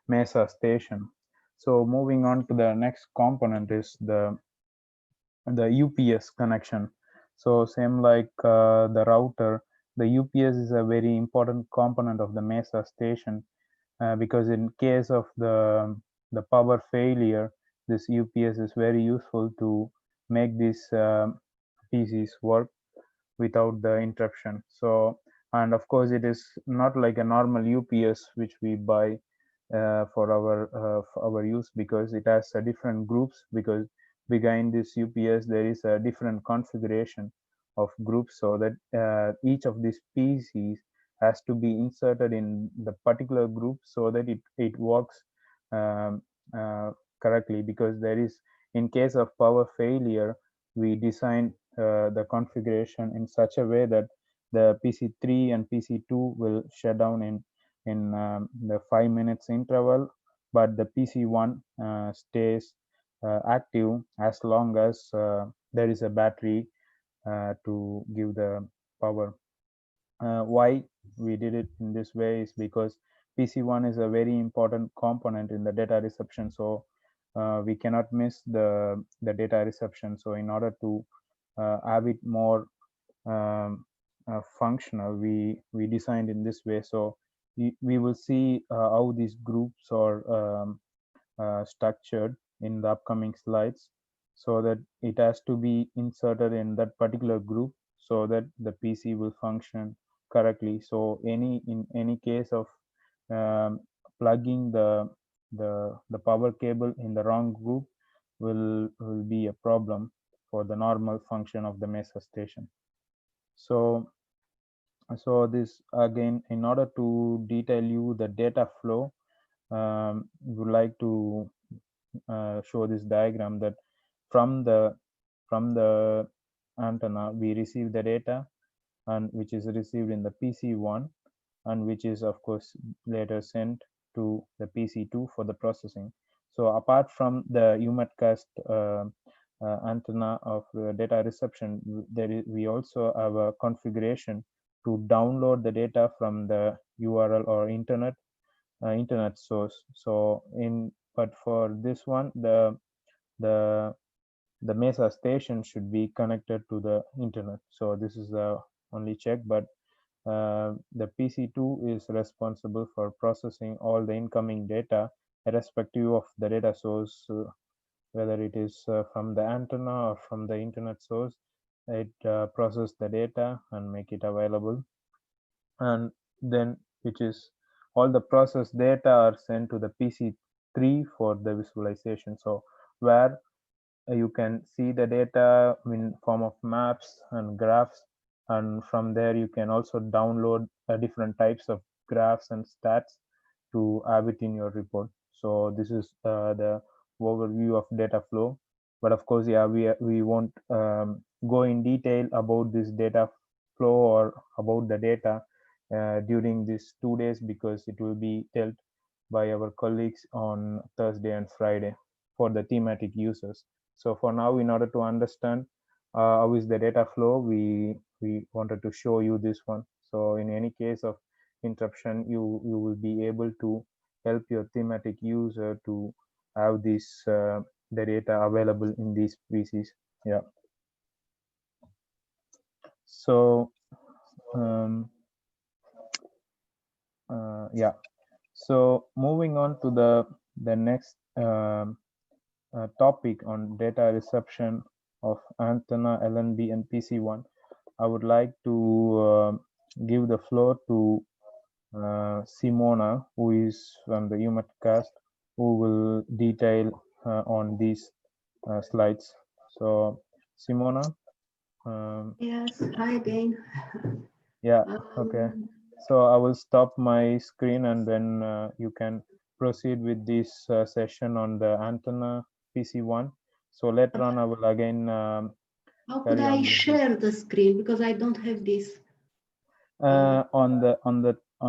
Mesa station. So moving on to the next component is the UPS connection. So same like the router, the UPS is a very important component of the Mesa station, because in case of the power failure, this UPS is very useful to make these PCs work without the interruption. So, and of course, it is not like a normal UPS which we buy for our use, because it has a different groups, because behind this UPS there is a different configuration of groups, so that each of these PCs has to be inserted in the particular group so that it works um, correctly. Because there is, in case of power failure, we design the configuration in such a way that the PC3 and PC2 will shut down in the 5 minutes interval, but the PC1 stays active as long as there is a battery to give the power. Why we did it in this way is because PC1 is a very important component in the data reception. So we cannot miss the data reception. So in order to have it more functional, we designed in this way. So we will see how these groups are structured in the upcoming slides, so that it has to be inserted in that particular group so that the PC will function correctly. So in any case of plugging the power cable in the wrong group will be a problem for the normal function of the Mesa station. So this again, in order to detail you the data flow, we would like to show this diagram that from the antenna we receive the data, and which is received in the PC1, and which is of course later sent to the PC2 for the processing. So apart from the UMATcast antenna of data reception, we also have a configuration to download the data from the URL or internet source. So but for this one, the Mesa station should be connected to the internet. So this is the only check, but the PC2 is responsible for processing all the incoming data, irrespective of the data source, whether it is from the antenna or from the internet source. It processes the data and make it available, and then which is all the processed data are sent to the PC3 for the visualization. So where you can see the data in form of maps and graphs, and from there you can also download different types of graphs and stats to have it in your report. So this is the overview of data flow. But of course, yeah, we won't go in detail about this data flow or about the data during these 2 days, because it will be dealt by our colleagues on Thursday and Friday for the thematic users. So for now, in order to understand how is the data flow, we wanted to show you this one. So in any case of interruption, you will be able to help your thematic user to have this the data available in these PCs. Yeah. So yeah. So moving on to the next topic on data reception of antenna, LNB, and PC1, I would like to give the floor to Simona, who is from the UMATcast, who will detail on these slides. So, Simona. Yes, hi again. Yeah, okay. So I will stop my screen and then you can proceed with this session on the antenna PC1. So later on, I will again How could I share the screen, because I don't have this? On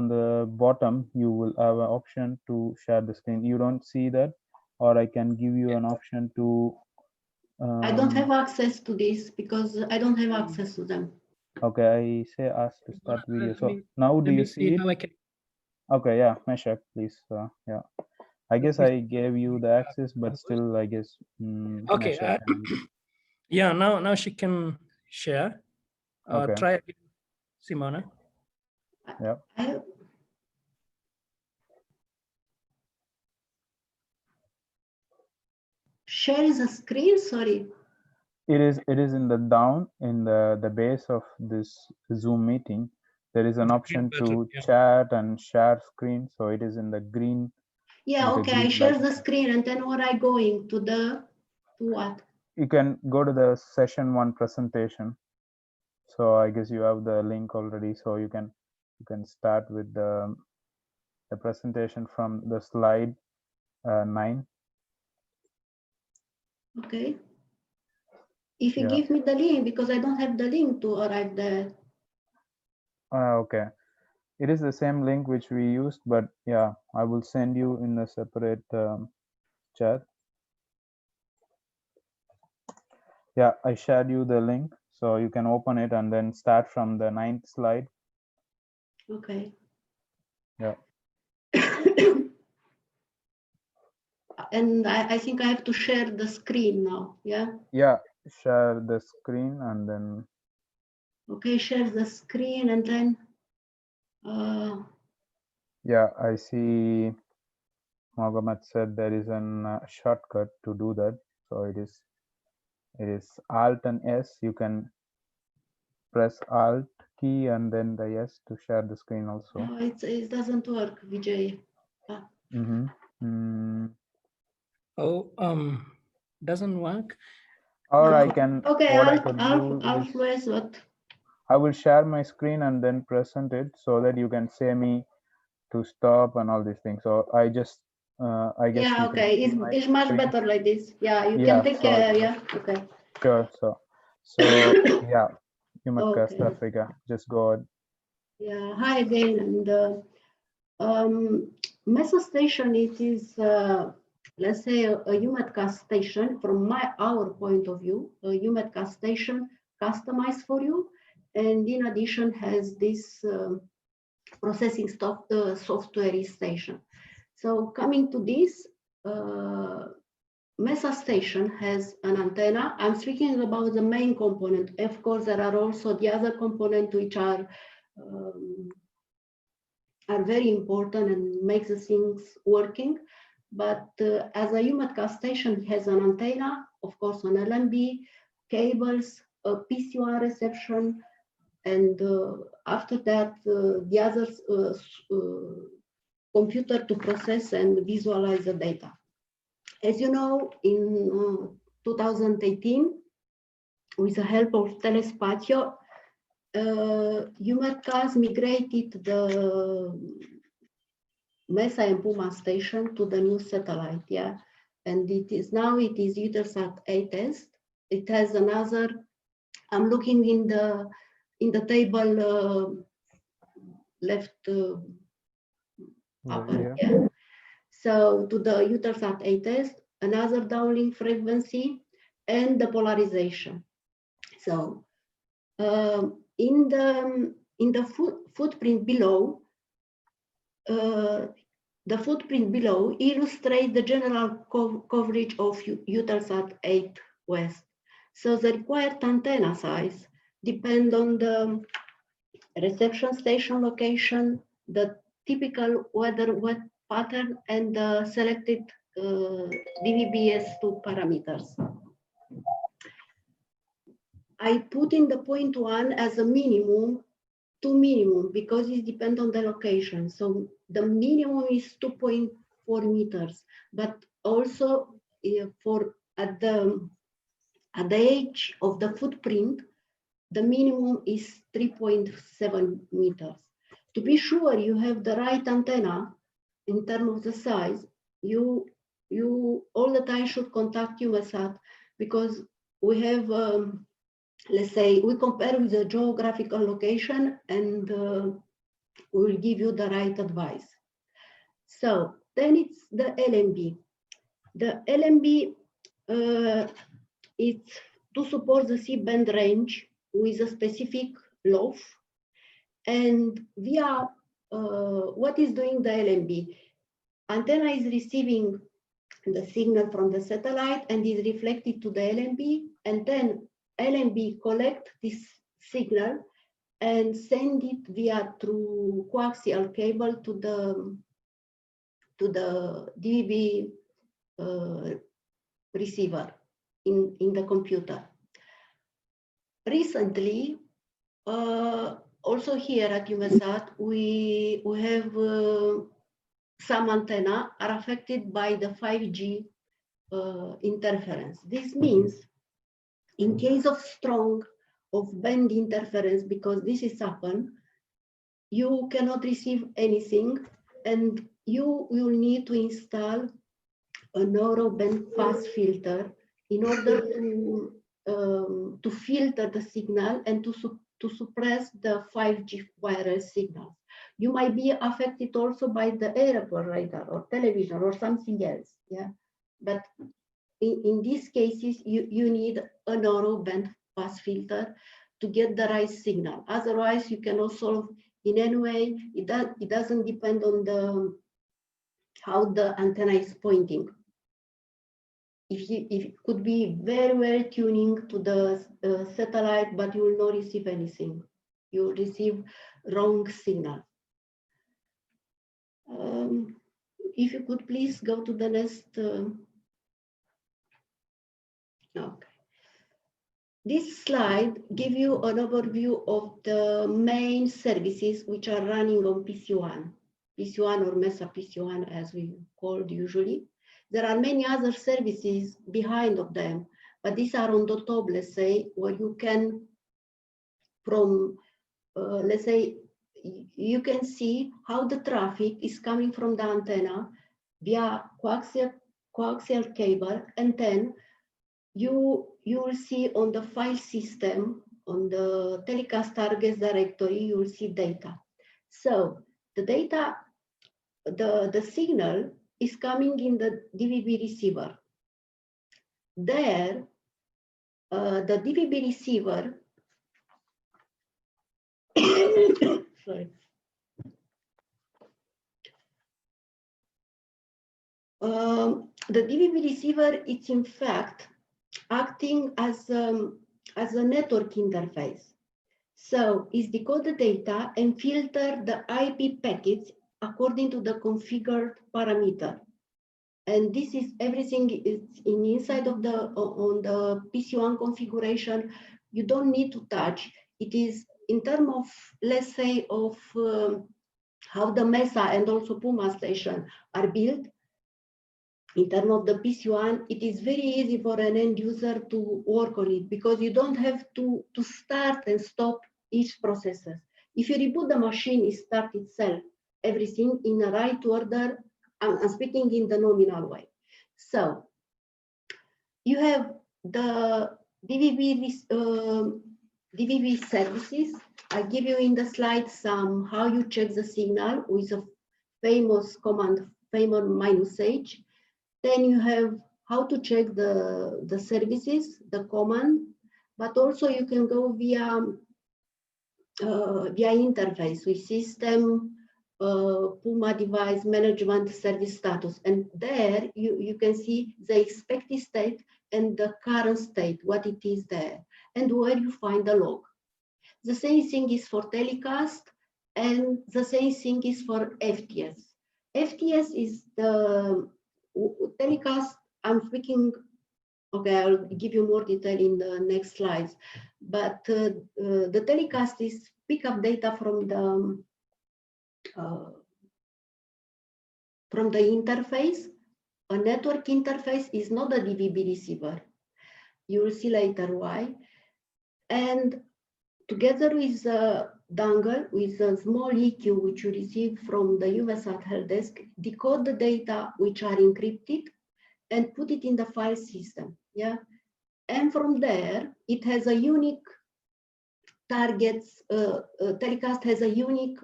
the bottom, you will have an option to share the screen. You don't see that, or I can give you an option to. I don't have access to this because I don't have access to them. Okay, I say ask to start video. So now do you see it? Okay, yeah, Meshach, please. Yeah, I guess I gave you the access, but still, I guess. Okay. Yeah, now she can share. Okay. Try again, Simona. Yeah. Share the screen. Sorry. It is in the down in the base of this Zoom meeting. There is an option to chat and share screen. So it is in the green. Yeah, okay. I share the screen, and then where I going to what? You can go to the session 1 presentation. So I guess you have the link already. So you can start with the presentation from the slide 9. Okay. If you give me the link, because I don't have the link to arrive there. Okay. It is the same link which we used, but yeah, I will send you in a separate chat. Yeah, I shared you the link, so you can open it and then start from the 9th slide. Okay. Yeah. And I think I have to share the screen now, yeah? Yeah, share the screen and then... Okay, share the screen and then... Yeah, I see Mohammed said there is a shortcut to do that. So it is Alt and S. You can press Alt key and then the S to share the screen also. No, it doesn't work, Vijay. Doesn't work. Or I can. Okay, Alt press what? I will share my screen and then present it so that you can say me to stop and all these things. So I just I guess. Yeah, okay. It's much better like this. Yeah, you can take care. Yeah, okay. Sure. So yeah, UMATcast Africa. Just go ahead. Yeah. Hi again. And Mesa Station, it is let's say a UMATcast station from our point of view. A UMATcast station customized for you, and in addition has this processing software station. So coming to this, Mesa Station has an antenna. I'm speaking about the main component. Of course, there are also the other components which are very important and make the things working. But as a UMATcast station, it has an antenna, of course, an LNB, cables, a PC1 reception, and after that, the other computer to process and visualize the data. As you know, in 2018, with the help of Telespatio, UMATcast migrated the Mesa and Puma station to the new satellite. Yeah, and it is Eutelsat 8 test. It has another. I'm looking in the table left upper. Yeah. So to the Eutelsat 8 test, another downlink frequency, and the polarization. So in the footprint below, illustrates the general coverage of Eutelsat 8 West. So the required antenna size depends on the reception station location, the typical weather pattern, and the selected DVB-S2 parameters. I put in the point 1 as a minimum to minimum because it depends on the location. So the minimum is 2.4 meters, but also for at the edge of the footprint, the minimum is 3.7 meters. To be sure you have the right antenna in terms of the size, you all the time should contact EUMETSAT, because we have let's say we compare with the geographical location, and we will give you the right advice. So then it's the LMB. The LMB it's to support the C-band range with a specific loaf, and via what is doing the LMB? Antenna is receiving the signal from the satellite and is reflected to the LMB, and then LMB collect this signal and send it via through coaxial cable to the DVB receiver in the computer. Recently, also here at EUMETSAT, we have some antenna are affected by the 5G interference. This means in case of strong band interference, because this is happened, you cannot receive anything, and you will need to install a narrow band pass filter in order to filter the signal and to suppress the 5G wireless signals. You might be affected also by the airport radar or television or something else. Yeah, but in these cases, you need a narrow band pass filter to get the right signal. Otherwise, you cannot solve in any way. It doesn't depend on how the antenna is pointing. If it could be very well tuning to the satellite, but you will not receive anything. You will receive wrong signal. If you could please go to the next. Okay. This slide gives you an overview of the main services which are running on PC1 or MESA PC1 as we called usually. There are many other services behind of them, but these are on the top, let's say, where you can, from, let's say, you can see how the traffic is coming from the antenna via coaxial cable, and then you will see on the file system, on the telecast targets directory, you will see data. So the data, the signal is coming in the DVB receiver. There, the DVB receiver, sorry. The DVB receiver is in fact acting as a network interface. So it's decode the data and filter the IP packets according to the configured parameter. And this is everything is inside of on the PC1 configuration. You don't need to touch. It is in terms of, let's say, of how the MESA and also PUMA station are built. In terms of the PC1, it is very easy for an end user to work on it because you don't have to start and stop each processor. If you reboot the machine, it starts itself, everything in the right order. I'm speaking in the nominal way. So you have the DVB services. I give you in the slide some how you check the signal with a famous command, famous -H. Then you have how to check the services, the command, but also you can go via interface with system, Puma device management service status. And there you can see the expected state and the current state, what it is there, and where you find the log. The same thing is for telecast, and the same thing is for FTS. FTS is the telecast. I'm speaking, okay, I'll give you more detail in the next slides, but the telecast is pick up data from the interface. A network interface is not a DVB receiver. You will see later why. And together with the dongle, with a small EQ which you receive from the UVSAT help desk, decode the data which are encrypted and put it in the file system. Yeah, and from there it has a unique targets. Telecast has a unique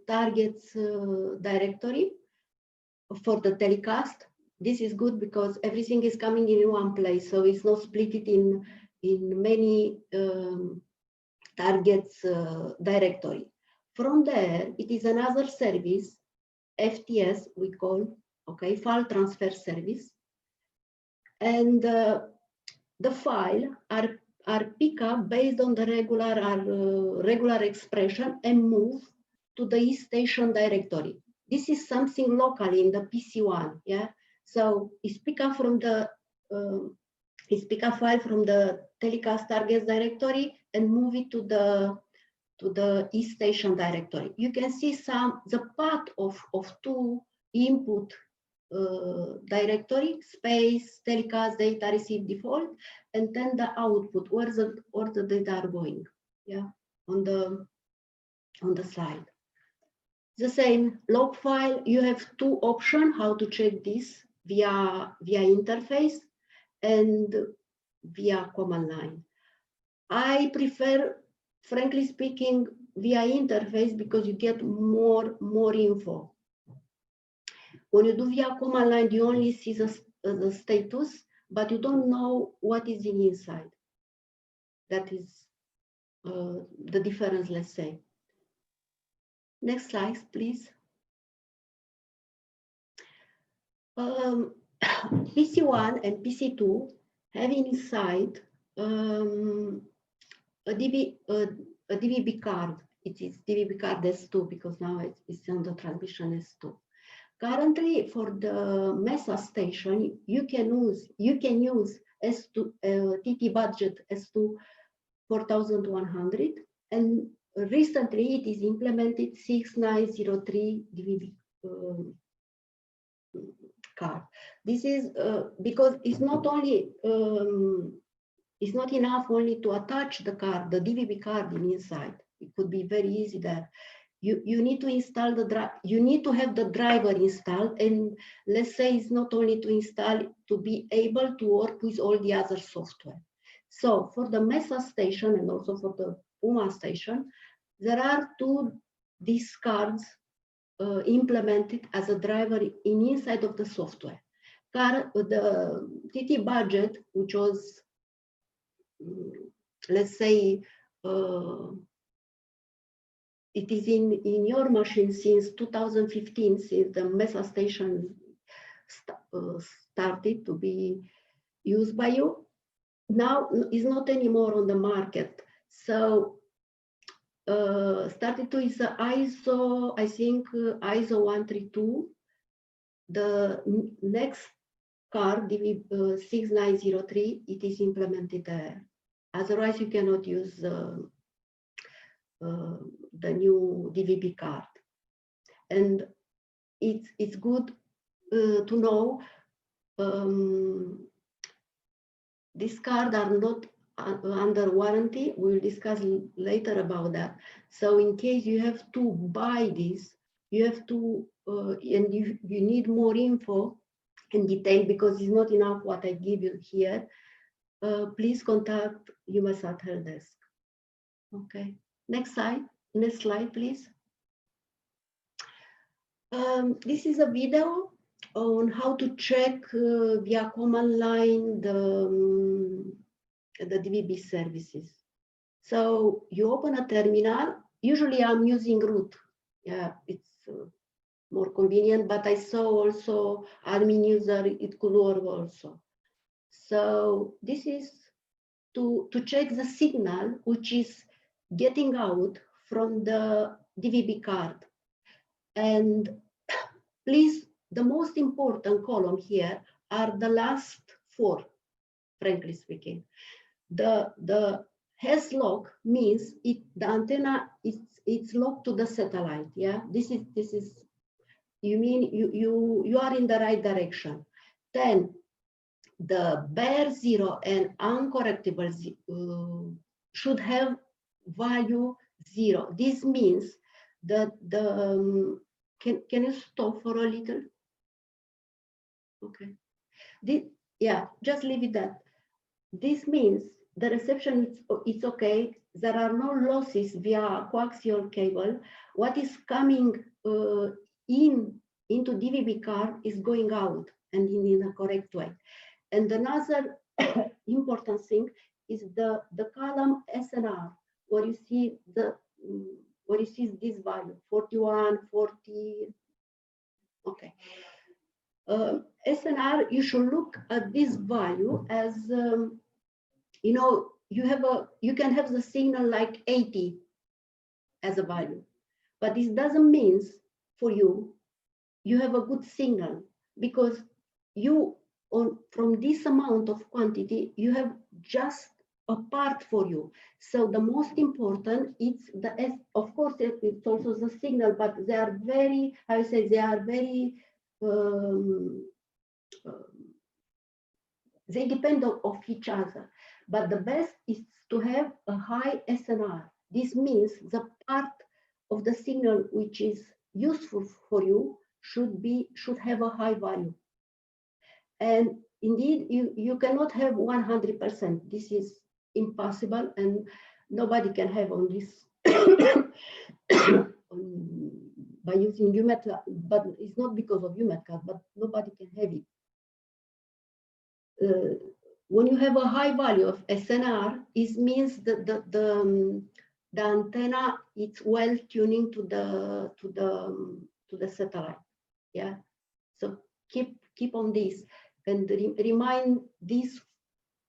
targets directory for the telecast. This is good because everything is coming in one place, so it's not split it in many targets directory. From there, it is another service, FTS we call, okay, file transfer service, and the file are picked up based on the regular expression and move to the e-station directory. This is something local in the PC1, yeah. So it's pick up from the file from the telecast targets directory and move it to the e-station directory. You can see the path of two input directory, space, telecast, data, receive, default, and then the output, where the data are going, yeah, on the slide. The same log file, you have two options how to check this via interface and via command line. I prefer, frankly speaking, via interface because you get more info. When you do via command line, you only see the status, but you don't know what is inside. That is the difference, let's say. Next slide, please. PC1 and PC2 have inside a DVB card. It is DVB card S2 because now it's on the transmission S2. Currently, for the MESA station, you can use S2 TT budget S2 4100, and recently it is implemented 6903 DVB card. This is because it's not only it's not enough only to attach the card, the DVB card inside. It could be very easy there. You need to install you need to have the driver installed, and let's say it's not only to install, to be able to work with all the other software. So for the MESA station and also for the Puma station, there are these cards implemented as a driver inside of the software. The TT budget, which was, let's say, it is in your machine since 2015, since the MESA station started to be used by you. Now is not anymore on the market. So started to is the ISO, I think ISO 132. The next card, DV6903, it is implemented there. Otherwise, you cannot use the new DVB card. And it's good to know these cards are not under warranty. We'll discuss later about that. So in case you have to buy this, you have to, and you need more info, in detail because it's not enough what I give you here, please contact UMassat Help Desk. Okay, next slide, please. This is a video on how to check via command line the DVB services. So you open a terminal. Usually I'm using root. Yeah, it's more convenient, but I saw also admin user, it could work also. So this is to check the signal which is getting out from the DVB card. And please, the most important column here are the last four, frankly speaking. The has lock means the antenna it's locked to the satellite. Yeah, this is you mean you are in the right direction. Then the bare zero and uncorrectable should have value 0. This means that can you stop for a little? Okay. Yeah, just leave it that. This means the reception it's okay. There are no losses via coaxial cable. What is coming into DVB card is going out and in a correct way. And another important thing is the column SNR, where you see this value 41, 40. Okay. SNR, you should look at this value as you know, you can have the signal like 80 as a value, but this doesn't mean for you have a good signal, because from this amount of quantity you have just a part for you. So the most important is of course it's also the signal, but they are very, I would say, they are very they depend of each other, but the best is to have a high SNR. This means the part of the signal which is useful for you should have a high value. And indeed, you cannot have 100%. This is impossible, and nobody can have on this by using UMassat, but it's not because of UMassat, but nobody can have it. When you have a high value of SNR, it means that the antenna is well tuning to the satellite. Yeah, so keep on this and remind these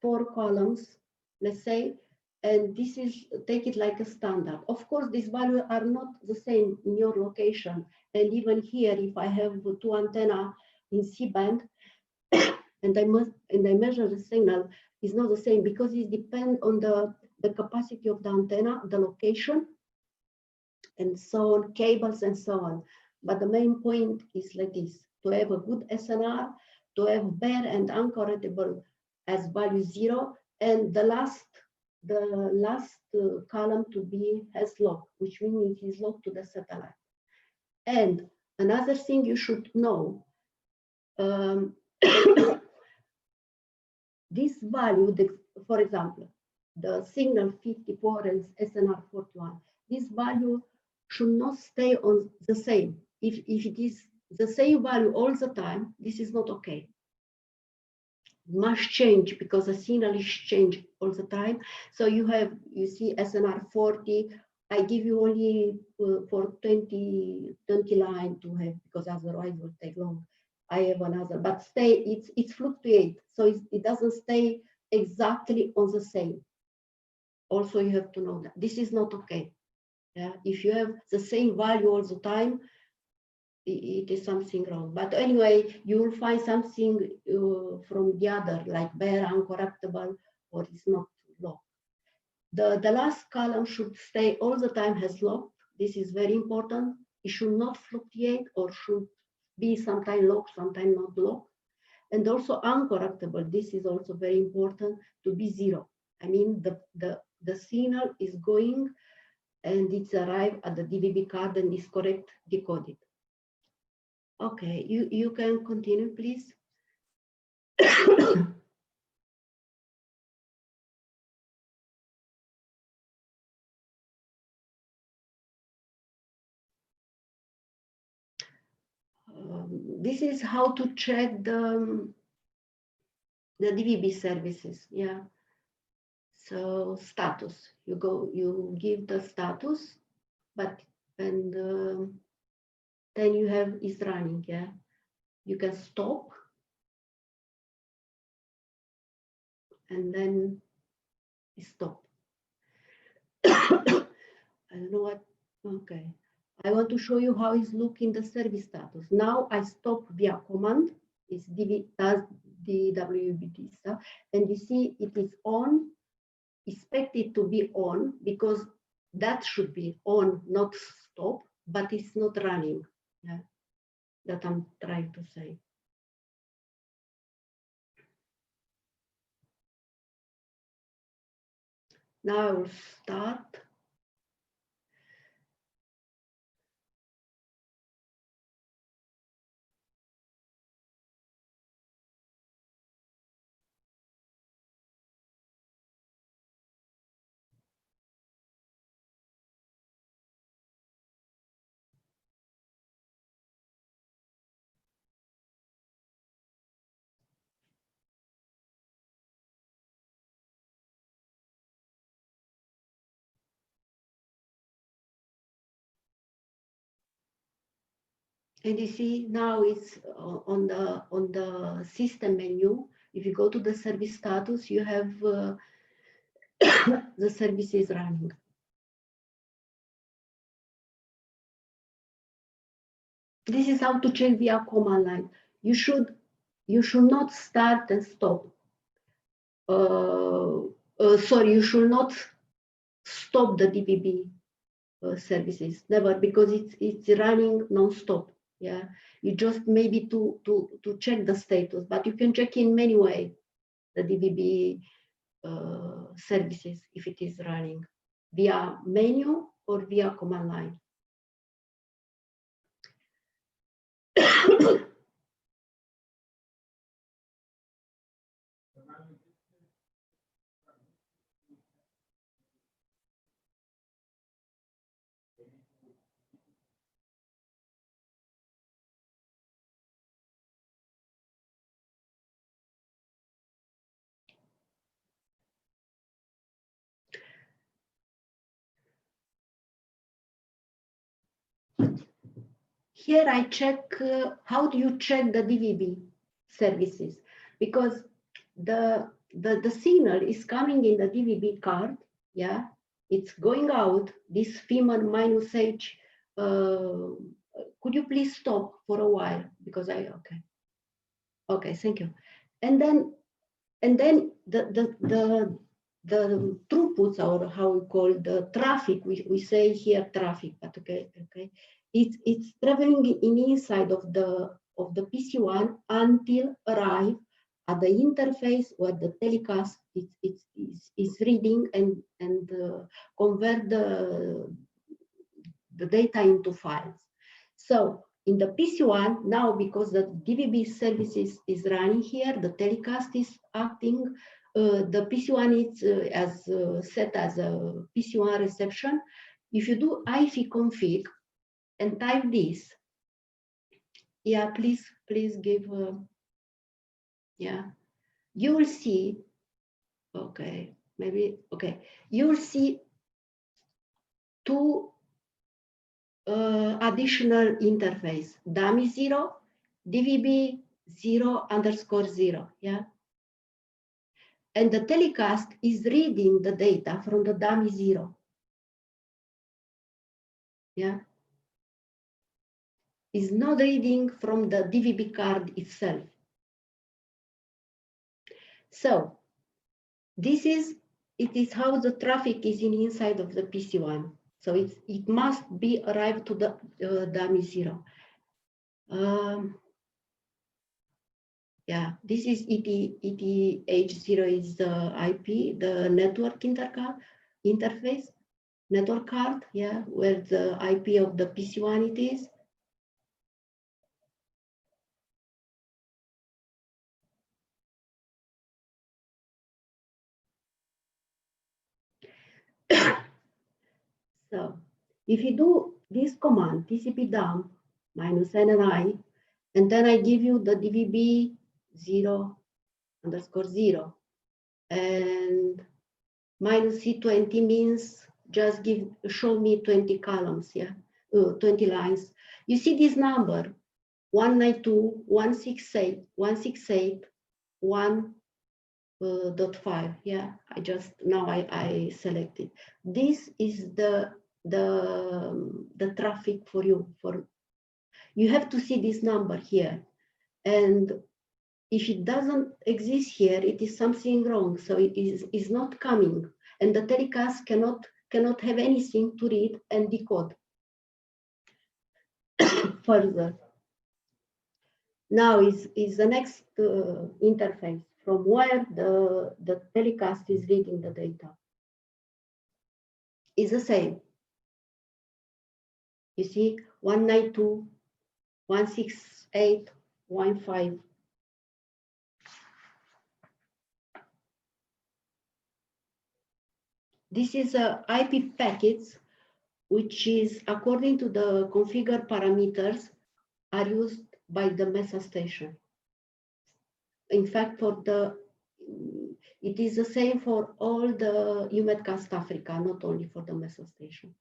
4 columns, let's say, and this is, take it like a standard. Of course, these values are not the same in your location, and even here, if I have 2 antennas in C-band, and I measure the signal, is not the same, because it depends on the capacity of the antenna, the location, and so on, cables and so on. But the main point is like this: to have a good SNR, to have bare and uncorrectable as value 0, and the last column to be as locked, which means it is locked to the satellite. And another thing you should know, this value, for example, the signal 54 and SNR 41, this value should not stay on the same. If it is the same value all the time, this is not okay. It must change, because the signal is changed all the time. So you see SNR 40, I give you only for 20 line to have, because otherwise it will take long. I have another, but it's fluctuate, so it doesn't stay exactly on the same. Also, you have to know that this is not okay. Yeah, if you have the same value all the time, it is something wrong. But anyway, you will find something from the other, like bare, uncorrectable, or it's not locked. The last column should stay all the time as locked. This is very important. It should not fluctuate, or should be sometimes locked, sometimes not locked. And also uncorrectable. This is also very important, to be 0. I mean, the signal is going and it's arrived at the DVB card and is correct decoded. Okay, you can continue, please. This is how to check the DVB services. Yeah. So status, you give the status, but and then you have is running. Yeah. You can stop and then stop. I don't know what. Okay. I want to show you how it's looking the service status. Now I stop via command. It's does the WBD stuff, and you see it is on. Expected to be on because that should be on, not stop, but it's not running. Yeah, that I'm trying to say. Now I will start. And you see now it's on the system menu. If you go to the service status, you have the service is running. This is how to check via command line. You should not start and stop. Sorry, you should not stop the DVB services, never, because it's running non-stop. Yeah, you just maybe to check the status, but you can check in many ways the DVB services if it is running via menu or via command line. Here I check, how do you check the DVB services? Because the signal is coming in the DVB card, yeah? It's going out, this FEMA -H, could you please stop for a while? Because okay, thank you. And then the throughputs, or how we call the traffic, we say here traffic, but okay. It's traveling in inside of the PC1 until arrive at the interface where the telecast is reading and convert the data into files. So in the PC1 now, because the DVB services is running here, the telecast is acting. The PC1 is set as a PC1 reception. If you do ifconfig and type this, yeah, please give, yeah, you will see, okay, maybe, okay, you will see two additional interface, dummy 0, DVB 0_0, yeah. And the telecast is reading the data from the dummy 0, yeah. Is not reading from the DVB card itself. So it is how the traffic is inside of the PC1. So it must be arrived to the dummy 0. Yeah, this is ETH0 is the IP, the network interface, network card, yeah, where the IP of the PC1 it is. So if you do this command, TCP dump minus NNI, and then I give you the DVB 0_0, and minus C20 means just show me 20 columns, yeah, 20 lines. You see this number, 192.168.1.5, yeah, I selected. This is the traffic for you. You have to see this number here, and if it doesn't exist here, it is something wrong. So it is not coming, and the telecast cannot have anything to read and decode further. Now is the next interface from where the telecast is reading the data. Is the same. You see, 192.168.1.5. This is a IP packets, which is according to the configure parameters are used by the MESA station. In fact, it is the same for all the UMEDcast Africa, not only for the MESA station.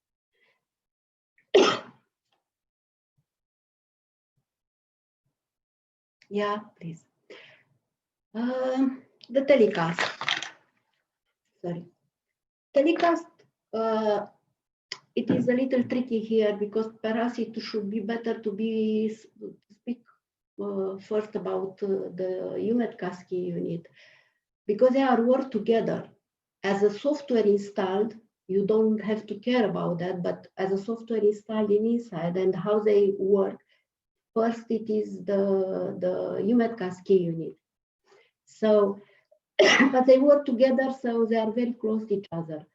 Yeah, please. The telecast. Sorry. Telecast, it is a little tricky here because perhaps it should be better to speak first about the UMEDcast key unit, because they are work together. As a software installed, you don't have to care about that, but as a software installed inside and how they work, first it is the UMEDcast key unit. So, but they work together, so they are very close to each other.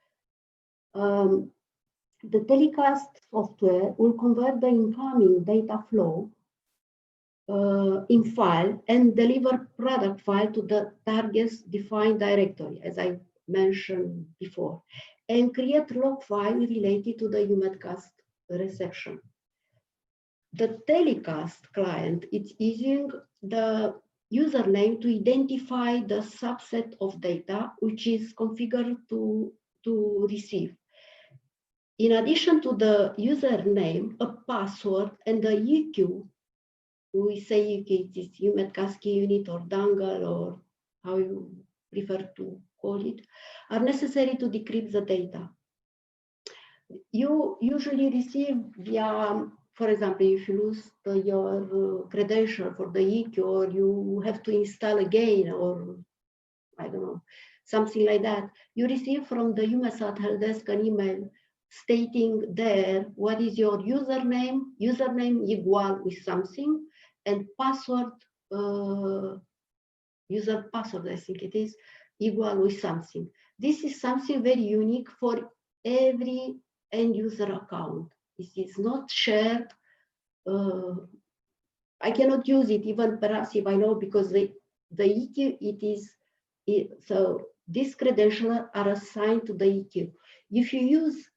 The telecast software will convert the incoming data flow in file and deliver product file to the target's defined directory, as I mentioned before, and create log file related to the UMEDcast reception. The telecast client is using the username to identify the subset of data which is configured to receive. In addition to the username, a password, and the EQ, we say EQ, it is UMEDcast key unit or dongle or how you prefer to call it, are necessary to decrypt the data. You usually receive via, for example, if you lose your credential for the EQ, or you have to install again, or I don't know, something like that, you receive from the UMESAT help desk an email stating there what is your username equal with something, and password, user password, I think it is, equal with something. This is something very unique for every end user account. This is not shared. I cannot use it even perhaps if I know, because the EQ, so these credentials are assigned to the EQ. If you use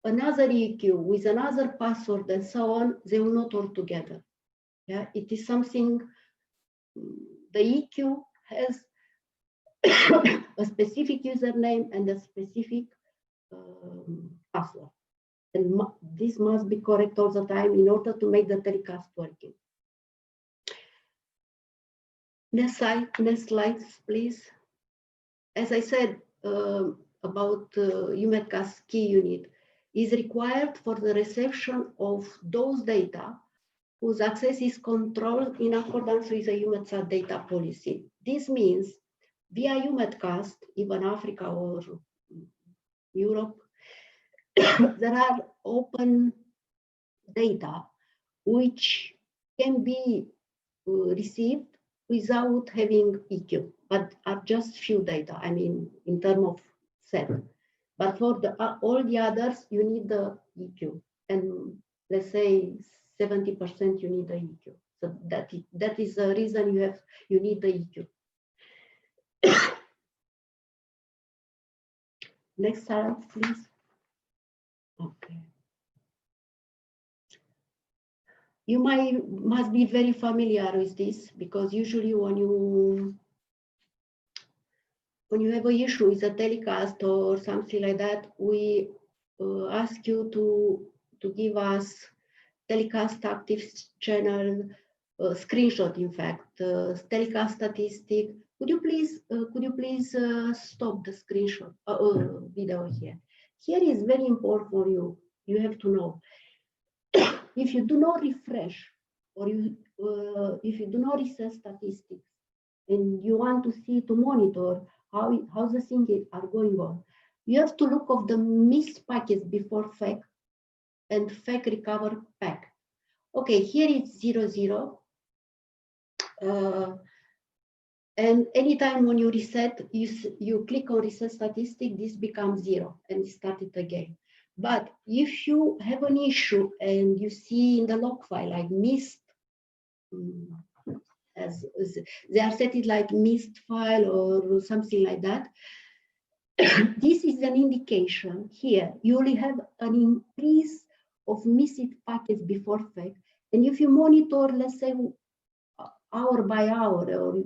another EQ with another password and so on, they will not work together. Yeah, it is something, the EQ has a specific username and a specific password. And this must be correct all the time in order to make the telecast working. Next slide, please. As I said about UMEDcast key unit, is required for the reception of those data whose access is controlled in accordance with the UMEDSAT data policy. This means via UMEDcast, even Africa or Europe, there are open data which can be received without having EQ, but are just few data, I mean, in terms of set. But for all the others, you need the EQ. And let's say 70% you need the EQ. So that is the reason you need the EQ. Next slide, please. Okay. You must be very familiar with this, because usually when you have an issue with a telecast or something like that, we ask you to give us telecast active channel screenshot. In fact, telecast statistic. Could you please stop the screenshot video here? Here is very important for you. You have to know. If you do not refresh, or if you do not reset statistics, and you want to see, to monitor how the things are going on, you have to look of the missed packets before FAC and FAC recover pack. Okay, here it's 00. And anytime when you reset, you click on reset statistic, this becomes 0 and start it again. But if you have an issue and you see in the log file like missed, as they are set it like missed file or something like that, this is an indication here. You only have an increase of missed packets before FAC. And if you monitor, let's say, hour by hour, or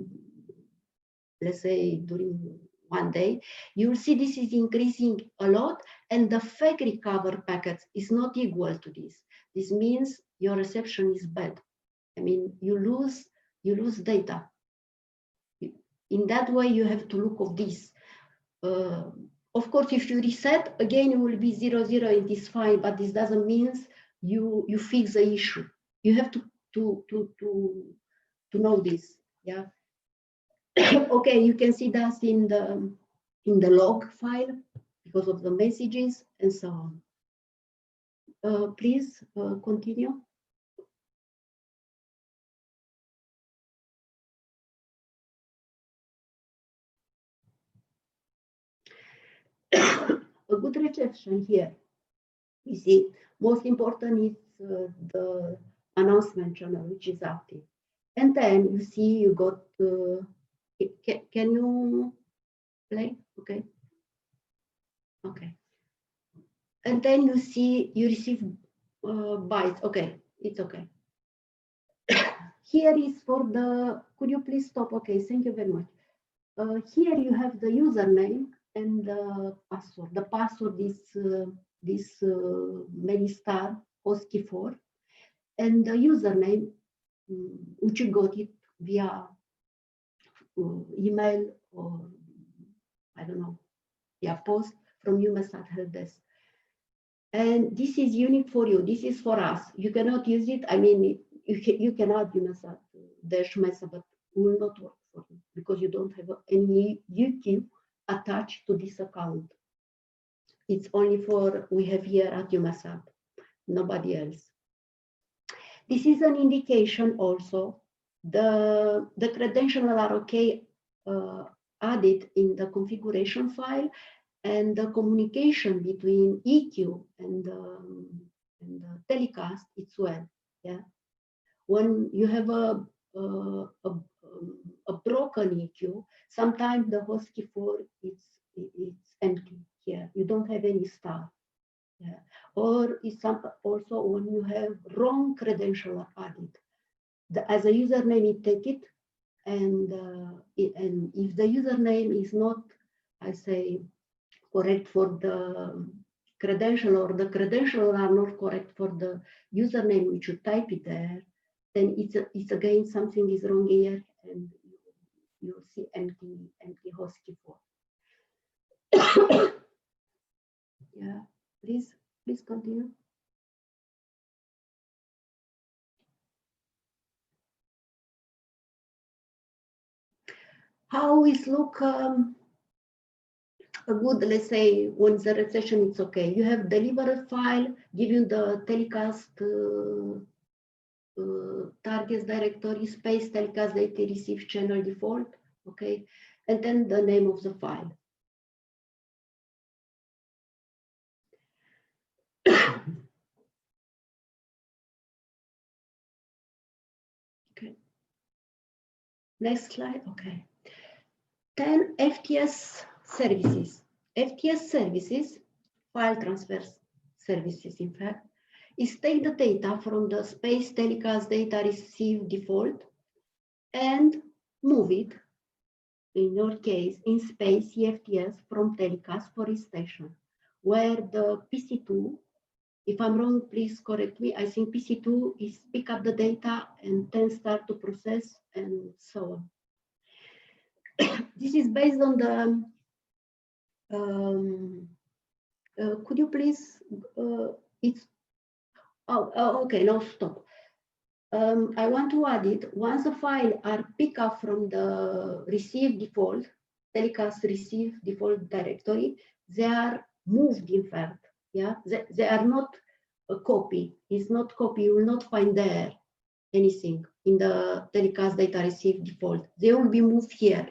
let's say during one day, you'll see this is increasing a lot, and the FAC recover packets is not equal to this. This means your reception is bad. I mean, you lose data. In that way, you have to look of this. Of course, if you reset, again, it will be 00 and it's fine, but this doesn't mean you fix the issue. You have to know this, yeah. Okay, you can see that in the log file because of the messages and so on. Please continue. A good reception here. You see, most important is the announcement channel, which is active. And then you see you got, can you play? Okay. Okay. And then you see you receive bytes. Okay, it's okay. Here is for the, could you please stop? Okay, thank you very much. Here you have the username and the password. The password is this many star host key 4, and the username, which you got it via email or I don't know, via post from UMSAT help desk. And this is unique for you. This is for us. You cannot use it. I mean, you can add UMSAT dash mesa, but it will not work for you because you don't have any UQ attached to this account. It's only for we have here at UMSAT, nobody else. This is an indication also. The credentials are okay, added in the configuration file, and the communication between EQ and the telecast, it's well. Yeah, when you have a broken EQ, sometimes the host key 4 it's empty here. You don't have any star. Yeah. Or it's also when you have wrong credential added. As a username, it take it, and if the username is not, I say, correct for the credential, or the credentials are not correct for the username which you type it there, then it's again something is wrong here, and you'll see empty host key 4. Yeah, please continue. How is look a good, let's say, when the reception is okay. You have delivered file, give you the telecast targets directory, space telecast data receive channel default, okay, and then the name of the file. Okay. Next slide. Okay. 10 FTS services. FTS services, file transfer services, in fact, is take the data from the space telecast data receive default and move it, in your case, in space EFTS from telecast for each station, where the PC2, if I'm wrong, please correct me, I think PC2 is pick up the data and then start to process and so on. This is based on the, could you please, okay, now stop. I want to add it. Once the file are picked up from the receive default, telecast receive default directory, they are moved, in fact. Yeah, they are not a copy. It's not copy. You will not find there anything in the telecast data receive default. They will be moved here.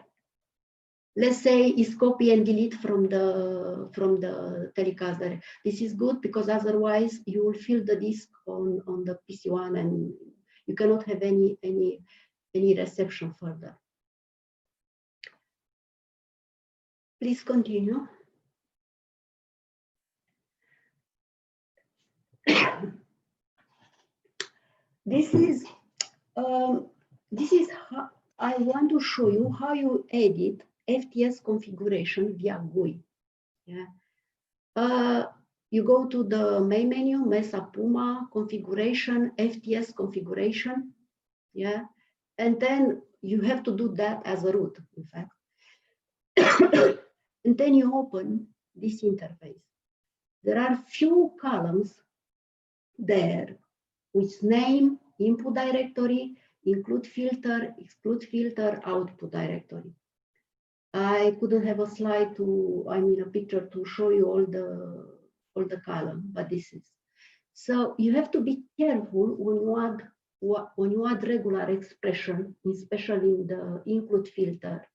Let's say it's copy and delete from the telecast there. This is good because otherwise you will fill the disk on the PC1 and you cannot have any reception further. Please continue. This is how I want to show you how you edit FTS configuration via GUI. Yeah. You go to the main menu, Mesa Puma configuration, FTS configuration. Yeah. And then you have to do that as a root, in fact. And then you open this interface. There are few columns there with name, input directory, include filter, exclude filter, output directory. I couldn't have a slide a picture to show you all the column, but this is. So you have to be careful when you add regular expression, especially in the include filter,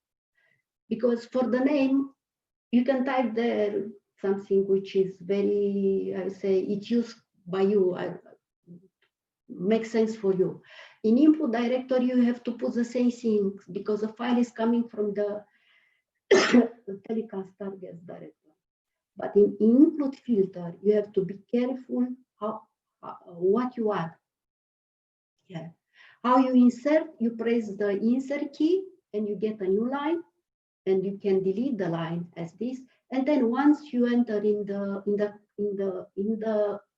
because for the name, you can type there something which is very, I say, it's used by you, makes sense for you. In input directory, you have to put the same thing because the file is coming from the telecast target directory. But in include filter, you have to be careful what you add. Yeah. How you insert, you press the insert key and you get a new line, and you can delete the line as this. And then once you enter in the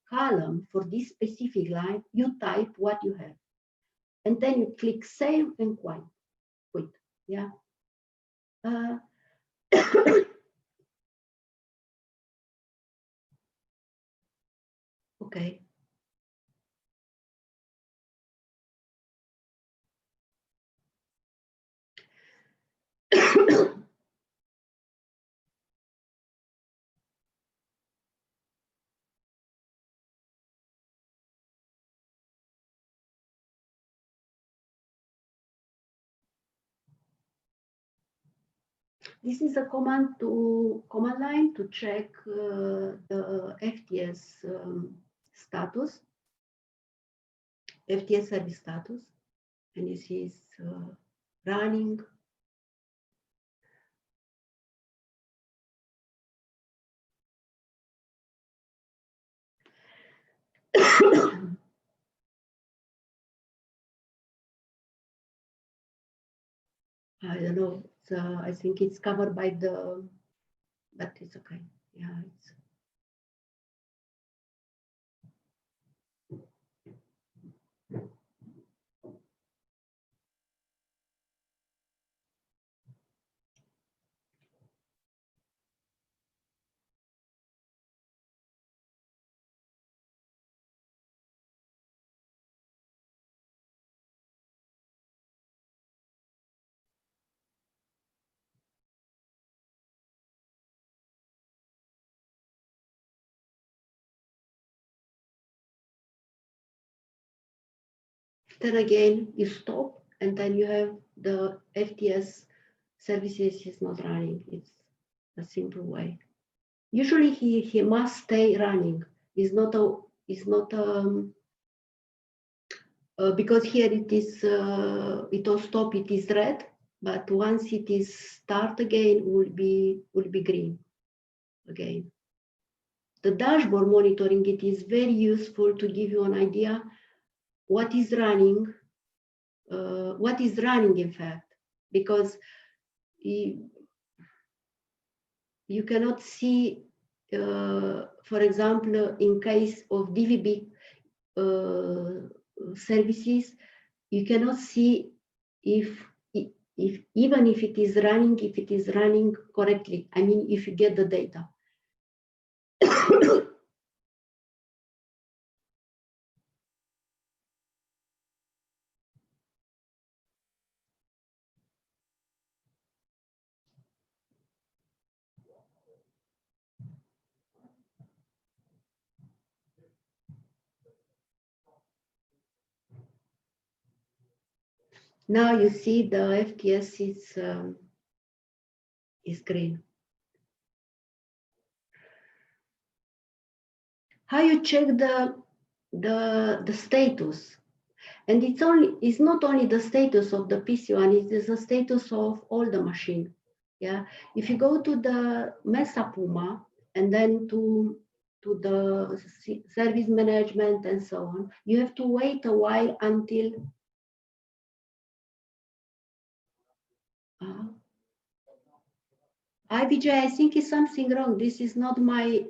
column for this specific line, you type what you have. And then you click save and quit. Yeah. Okay. This is a command line to check the FTS status, FTS service status, and this is running. I don't know. I think it's covered by the, but it's okay. Yeah, it's. Then again, you stop, and then you have the FTS services is not running. It's a simple way. Usually, he must stay running. It's not because here it is it will stop. It is red, but once it is start again, will be green again. the dashboard monitoring, it is very useful to give you an idea what is running in fact, because you cannot see, for example, in case of DVB services, you cannot see if even if it is running correctly. I mean, if you get the data. Now you see the FTS is green. How you check the status? And it's not only the status of the PC1, it is the status of all the machine. Yeah. If you go to the Mesa Puma and then to the service management and so on, you have to wait a while until IVJ, I think is something wrong. This is not my.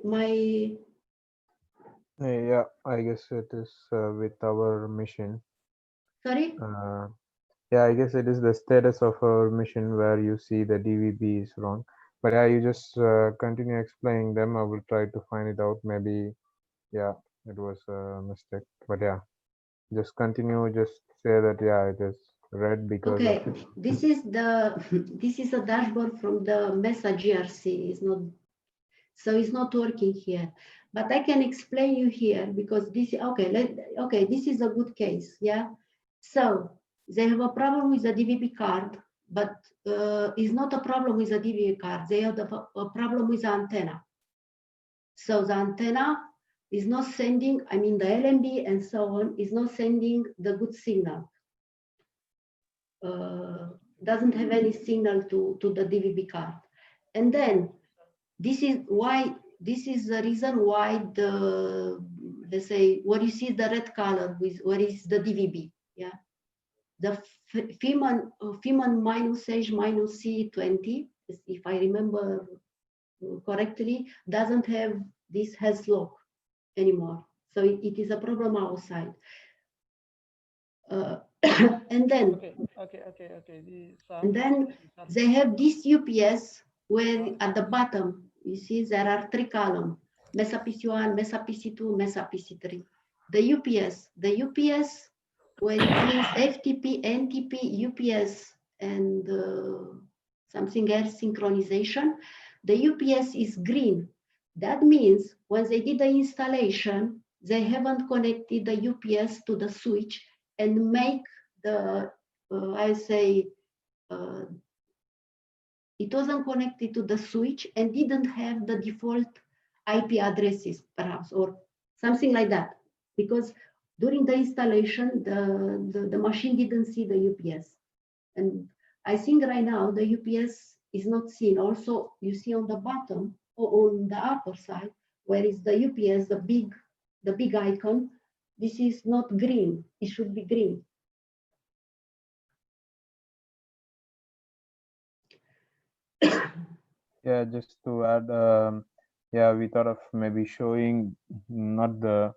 Yeah, I guess it is with our mission. Sorry? Yeah, I guess it is the status of our mission where you see the DVB is wrong. But yeah, you just continue explaining them. I will try to find it out. Maybe, yeah, it was a mistake. But yeah, just continue. Just say that, yeah, it is red because Okay, of it. this is a dashboard from the Mesa GRC. It's not, so it's not working here. But I can explain you here because this, okay, this is a good case, yeah. So they have a problem with the DVB card, but it's not a problem with the DVB card. They have a problem with the antenna. So the antenna is not sending, I mean the LMB and so on, is not sending the good signal. Doesn't have any signal to the DVB card. And then this is the reason why let's say, what you see the red color with what is the DVB, yeah. The Feman -H -C20, if I remember correctly, doesn't have this has lock anymore. So it is a problem outside. And then and then they have this UPS where at the bottom you see there are 3 columns: Mesa PC1, Mesa PC2, Mesa PC3. The UPS where it is FTP, NTP, UPS, and something else synchronization. The UPS is green. That means when they did the installation, they haven't connected the UPS to the switch and make the, it wasn't connected to the switch and didn't have the default IP addresses, perhaps, or something like that. Because during the installation, the machine didn't see the UPS. And I think right now the UPS is not seen. Also, you see on the bottom or on the upper side, where is the UPS, the big icon, this is not green. It should be green. Yeah, just to add, yeah, we thought of maybe showing not the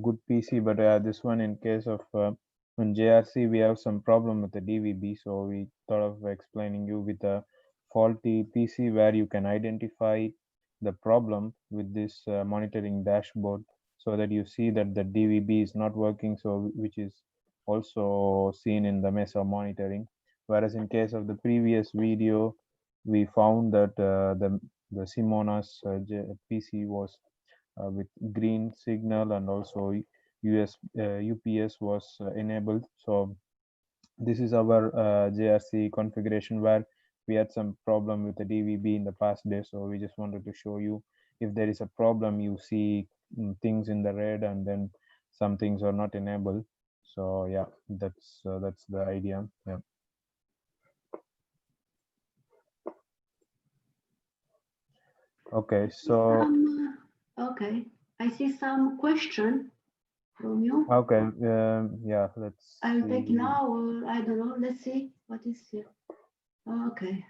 good PC, but this one in case of on JRC we have some problem with the DVB, so we thought of explaining you with a faulty PC where you can identify the problem with this monitoring dashboard, so that you see that the DVB is not working, so which is also seen in the Mesa monitoring. Whereas in case of the previous video, we found that the Simona's PC was with green signal, and also UPS was enabled. So this is our JRC configuration where we had some problem with the DVB in the past day. So we just wanted to show you, if there is a problem, you see things in the red and then some things are not enabled. So yeah, that's the idea. Yeah. Okay, so Okay, I see some question from you. okay, yeah, let's I'll see. take now, or I don't know. Let's see what is here. Okay.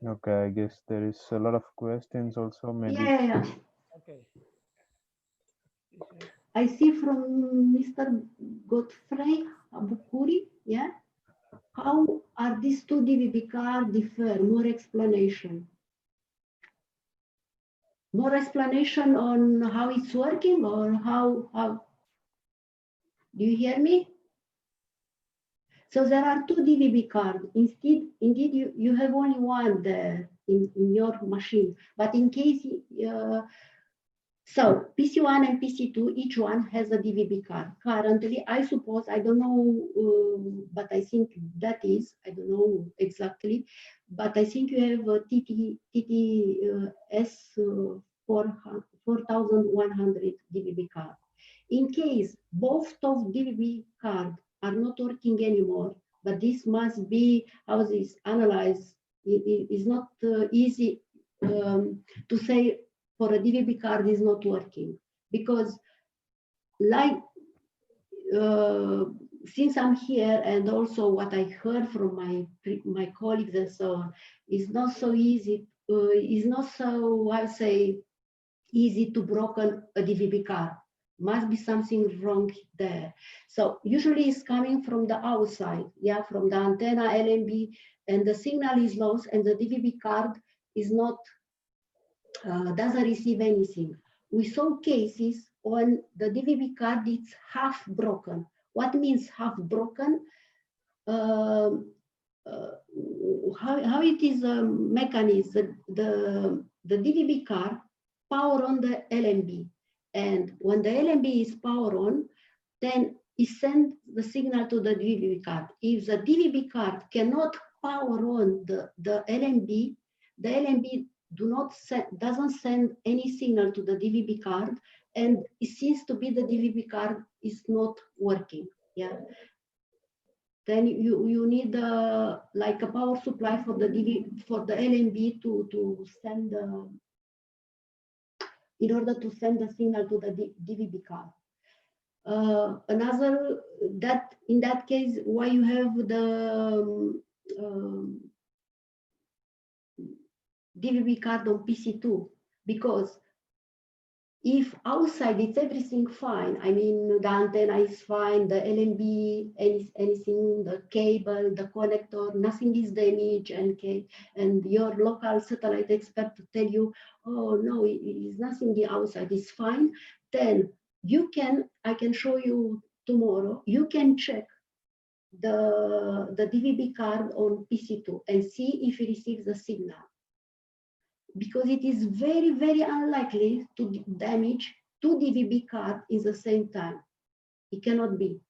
Okay, I guess there is a lot of questions also, maybe. Yeah. Okay. I see from Mr. Godfrey Abukuri, yeah. How are these two DVB cards differ? More explanation. More explanation on how it's working, or how do you hear me? So there are two DVB cards. Indeed, you have only one there in your machine. But in case, so PC1 and PC2, each one has a DVB card. Currently, I suppose, I don't know, but I think that is, I don't know exactly, but I think you have a TTS 4100 DVB card. In case both of DVB cards are not working anymore, but this must be how this analyzed. It is not easy to say for a DVB card is not working, because like since I'm here, and also what I heard from my colleagues and so on, is not so easy. Is not so, I say, easy to broken a DVB card. Must be something wrong there. So usually it's coming from the outside, yeah, from the antenna LNB, and the signal is lost, and the DVB card is not doesn't receive anything. We saw cases when the DVB card is half broken. What means half broken? How it is a mechanism? The DVB card power on the LNB, and when the LNB is power on, then it sends the signal to the DVB card. If the DVB card cannot power on the LNB, the LNB doesn't send any signal to the DVB card, and it seems to be the DVB card is not working. Yeah. Then you need like a power supply for the LNB to send in order to send the signal to the DVB card. Another that in that case, why you have the DVB card on PC2, because if outside it's everything fine, I mean the antenna is fine, the LNB, anything, the cable, the connector, nothing is damaged, and your local satellite expert to tell you, oh no, it's nothing the outside, it's fine, then I can show you tomorrow, you can check the DVB card on PC2 and see if it receives the signal. Because it is very, very unlikely to damage two DVB cards in the same time. It cannot be.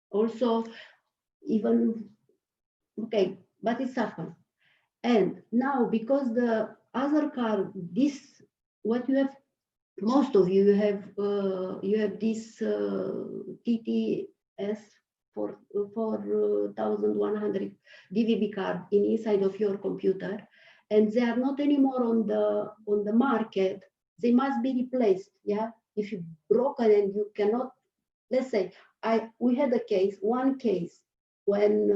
Also, even, okay, but it's happened. And now, because the other card, what you have, most of you have this TTS 4100 DVB card inside of your computer, and they are not anymore on the market. They must be replaced. Yeah, if you broken and you cannot, let's say, we had one case when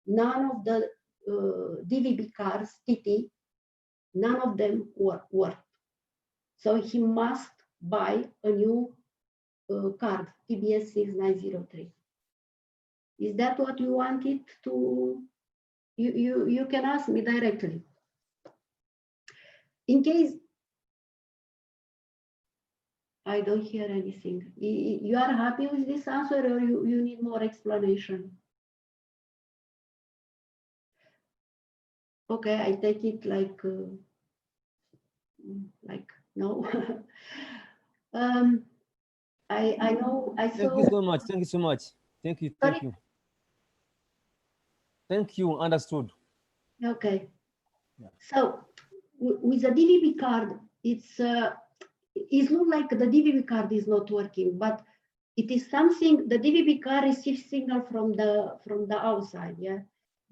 none of the DVB cards TT, none of them worked. So he must buy a new card, TBS 6903. Is that what you wanted to? You can ask me directly. In case I don't hear anything, you are happy with this answer, or you need more explanation? Okay, I take it like no. I know I saw. Thank you so much. Thank you so much. Thank you. Thank you. Thank you. Understood. Okay. Yeah. So with the DVB card, it looks like the DVB card is not working, but it is something. The DVB card receives signal from the outside. Yeah.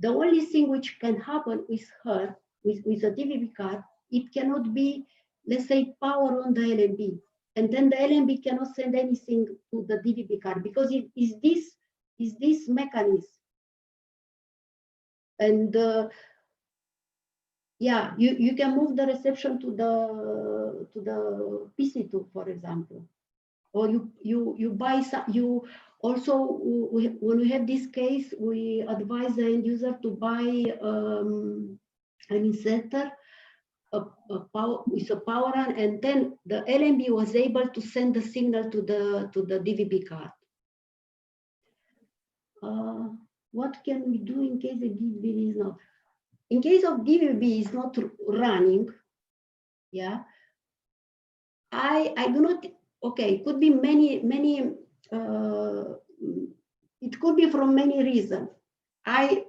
The only thing which can happen with her, with a DVB card, it cannot be, let's say, power on the LNB. And then the LNB cannot send anything to the DVB card because it is this mechanism. And yeah, you can move the reception to the PC2, for example, or you buy some. You also, when we have this case, we advise the end user to buy an inserter, a power with a power on, and then the LNB was able to send the signal to the DVB card. What can we do in case the DVB is not? In case of DVB is not running, yeah, I do not, okay, it could be many, it could be from many reasons. I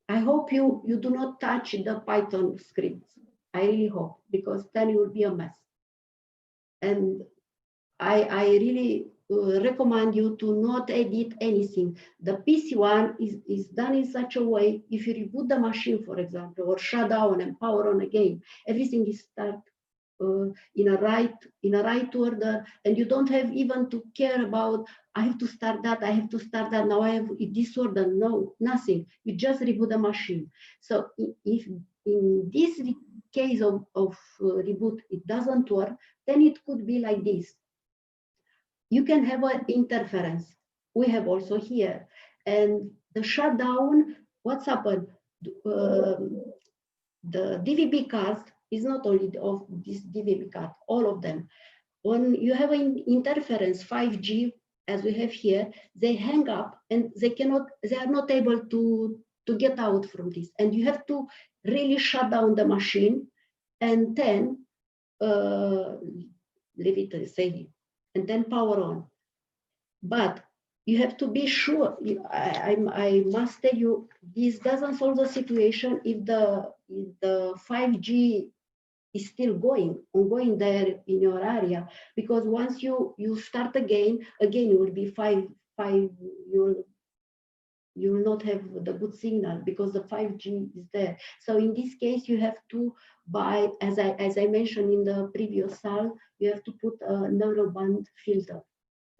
hope you do not touch the Python scripts. I really hope, because then it will be a mess. And I really recommend you to not edit anything. The PC one is done in such a way, if you reboot the machine, for example, or shut down and power on again, everything is start in a right order, and you don't have even to care about, I have to start that, now I have this order. No, nothing. You just reboot the machine. So if in this case of reboot it doesn't work, then it could be like this. You can have an interference. We have also here. And the shutdown, what's happened? The DVB cards is not only of this DVB card, all of them. When you have an interference, 5G, as we have here, they hang up and they are not able to get out from this. And you have to really shut down the machine and then leave it, say, and then power on. But you have to be sure, I must tell you, this doesn't solve the situation if the 5G is still ongoing there in your area, because once you start again it will be 5, you will not have the good signal because the 5G is there. So in this case, you have to buy, as I mentioned in the previous slide, you have to put a narrowband filter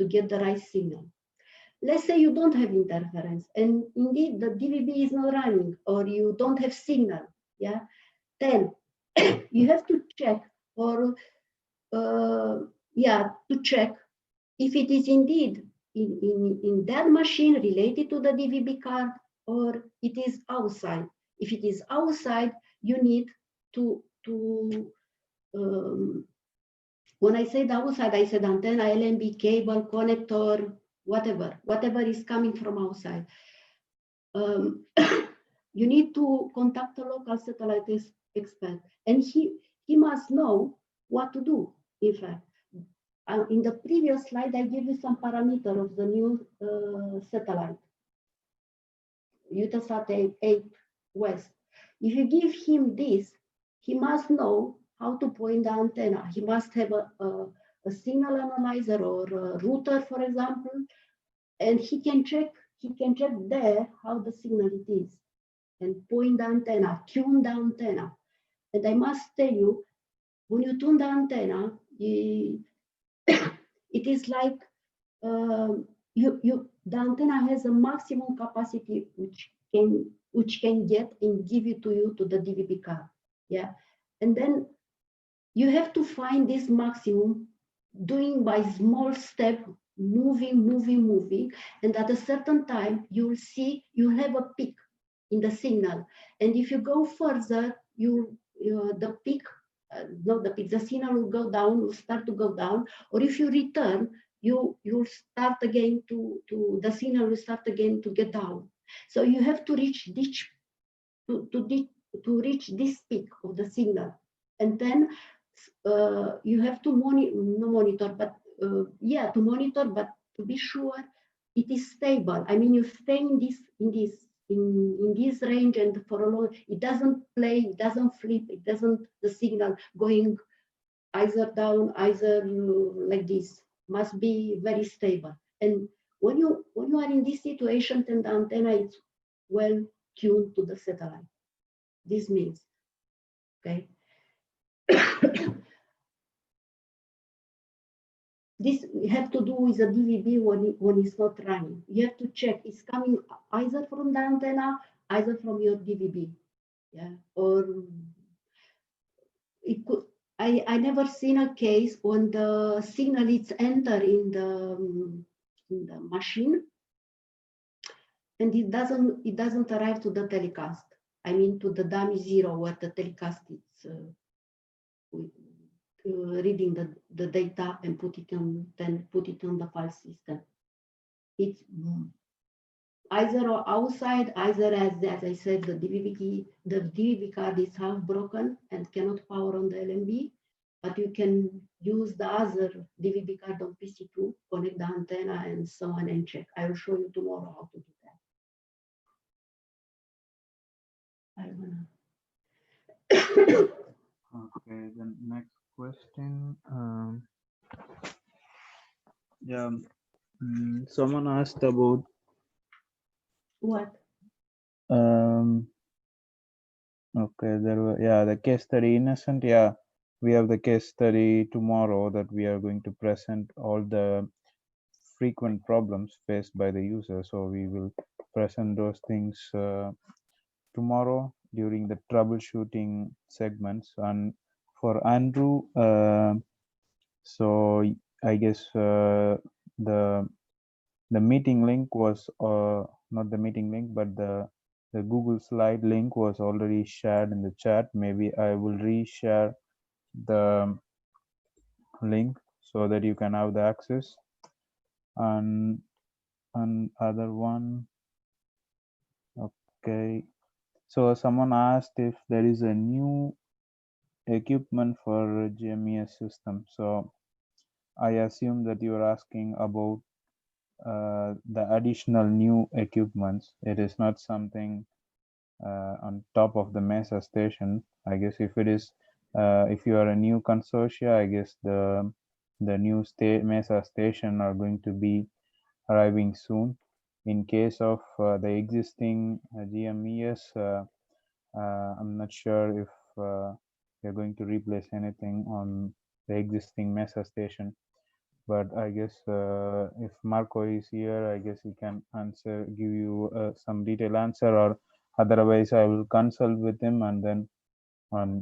to get the right signal. Let's say you don't have interference and indeed the DVB is not running, or you don't have signal, yeah, then you have to check, or to check if it is indeed in that machine related to the DVB card, or it is outside. If it is outside, you need to when I said outside, I said antenna, LNB, cable, connector, whatever is coming from outside. You need to contact a local satellite expert, and he must know what to do. In fact, in the previous slide, I gave you some parameter of the new satellite, Eutelsat 8 West. If you give him this, he must know how to point the antenna. He must have a signal analyzer or a router, for example, and he can check there how the signal it is, and point the antenna, tune the antenna. And I must tell you, when you tune the antenna, it is like the antenna has a maximum capacity which can get and give it to you to the DVB card, yeah. And then you have to find this maximum, doing by small step, moving, and at a certain time you will see you have a peak in the signal, and if you go further, the peak, the signal will go down, will start to go down, or if you return, you'll start again the signal will start again to get down. So you have to reach this this peak of the signal, and then you have to monitor, but to be sure it is stable. I mean, you stay in this range, and for a long, it doesn't play, it doesn't flip, the signal going either down, either like this. Must be very stable. And when you are in this situation, then the antenna well tuned to the satellite. This means, okay. This we have to do with the DVB when it's not running. You have to check it's coming either from the antenna, either from your DVB, yeah, or it could. I never seen a case when the signal is enter in the machine and it doesn't arrive to the telecast. I mean to the dummy zero where the telecast is reading the data and put it on the file system. It's either or outside, either as I said, the DVB card is half broken and cannot power on the LNB, but you can use the other DVB card on PC2, connect the antenna and so on and check. I will show you tomorrow how to do that. Okay, then next question. Yeah, someone asked about What? Okay, there were, yeah, the case study innocent. Yeah, we have the case study tomorrow that we are going to present all the frequent problems faced by the user. So we will present those things tomorrow during the troubleshooting segments. And for Andrew, so I guess the meeting link was not the meeting link, but the Google slide link was already shared in the chat. Maybe I will reshare the link so that you can have the access. And other one, okay. So someone asked if there is a new equipment for GMES system. So I assume that you are asking about the additional new equipments. It is not something on top of the MESA station. I guess if it is, if you are a new consortia, I guess the new MESA station are going to be arriving soon. In case of the existing GMES, I'm not sure if you're going to replace anything on the existing MESA station. But I guess if Marco is here, I guess he can give you some detailed answer, or otherwise I will consult with him and then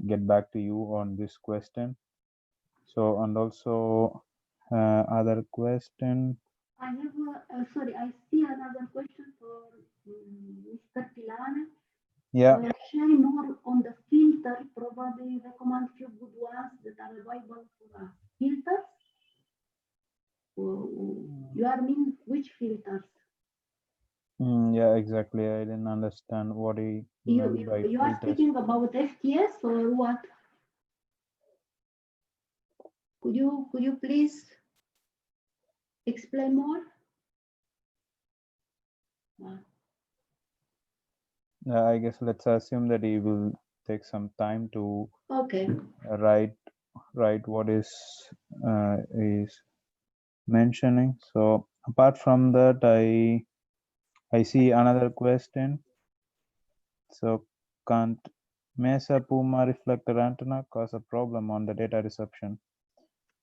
get back to you on this question. So, and also other question. I have sorry, I see another question for Mr. Pilana. Yeah. Sharing more on the filter, probably recommend few good ones that are available for filters. You are mean which filters? Yeah, exactly. I didn't understand what he meant by you are speaking about FTS or what? Could you please explain more? I guess let's assume that he will take some time to write what is mentioning. So apart from that, I see another question. So can't MESA Puma reflector antenna cause a problem on the data reception?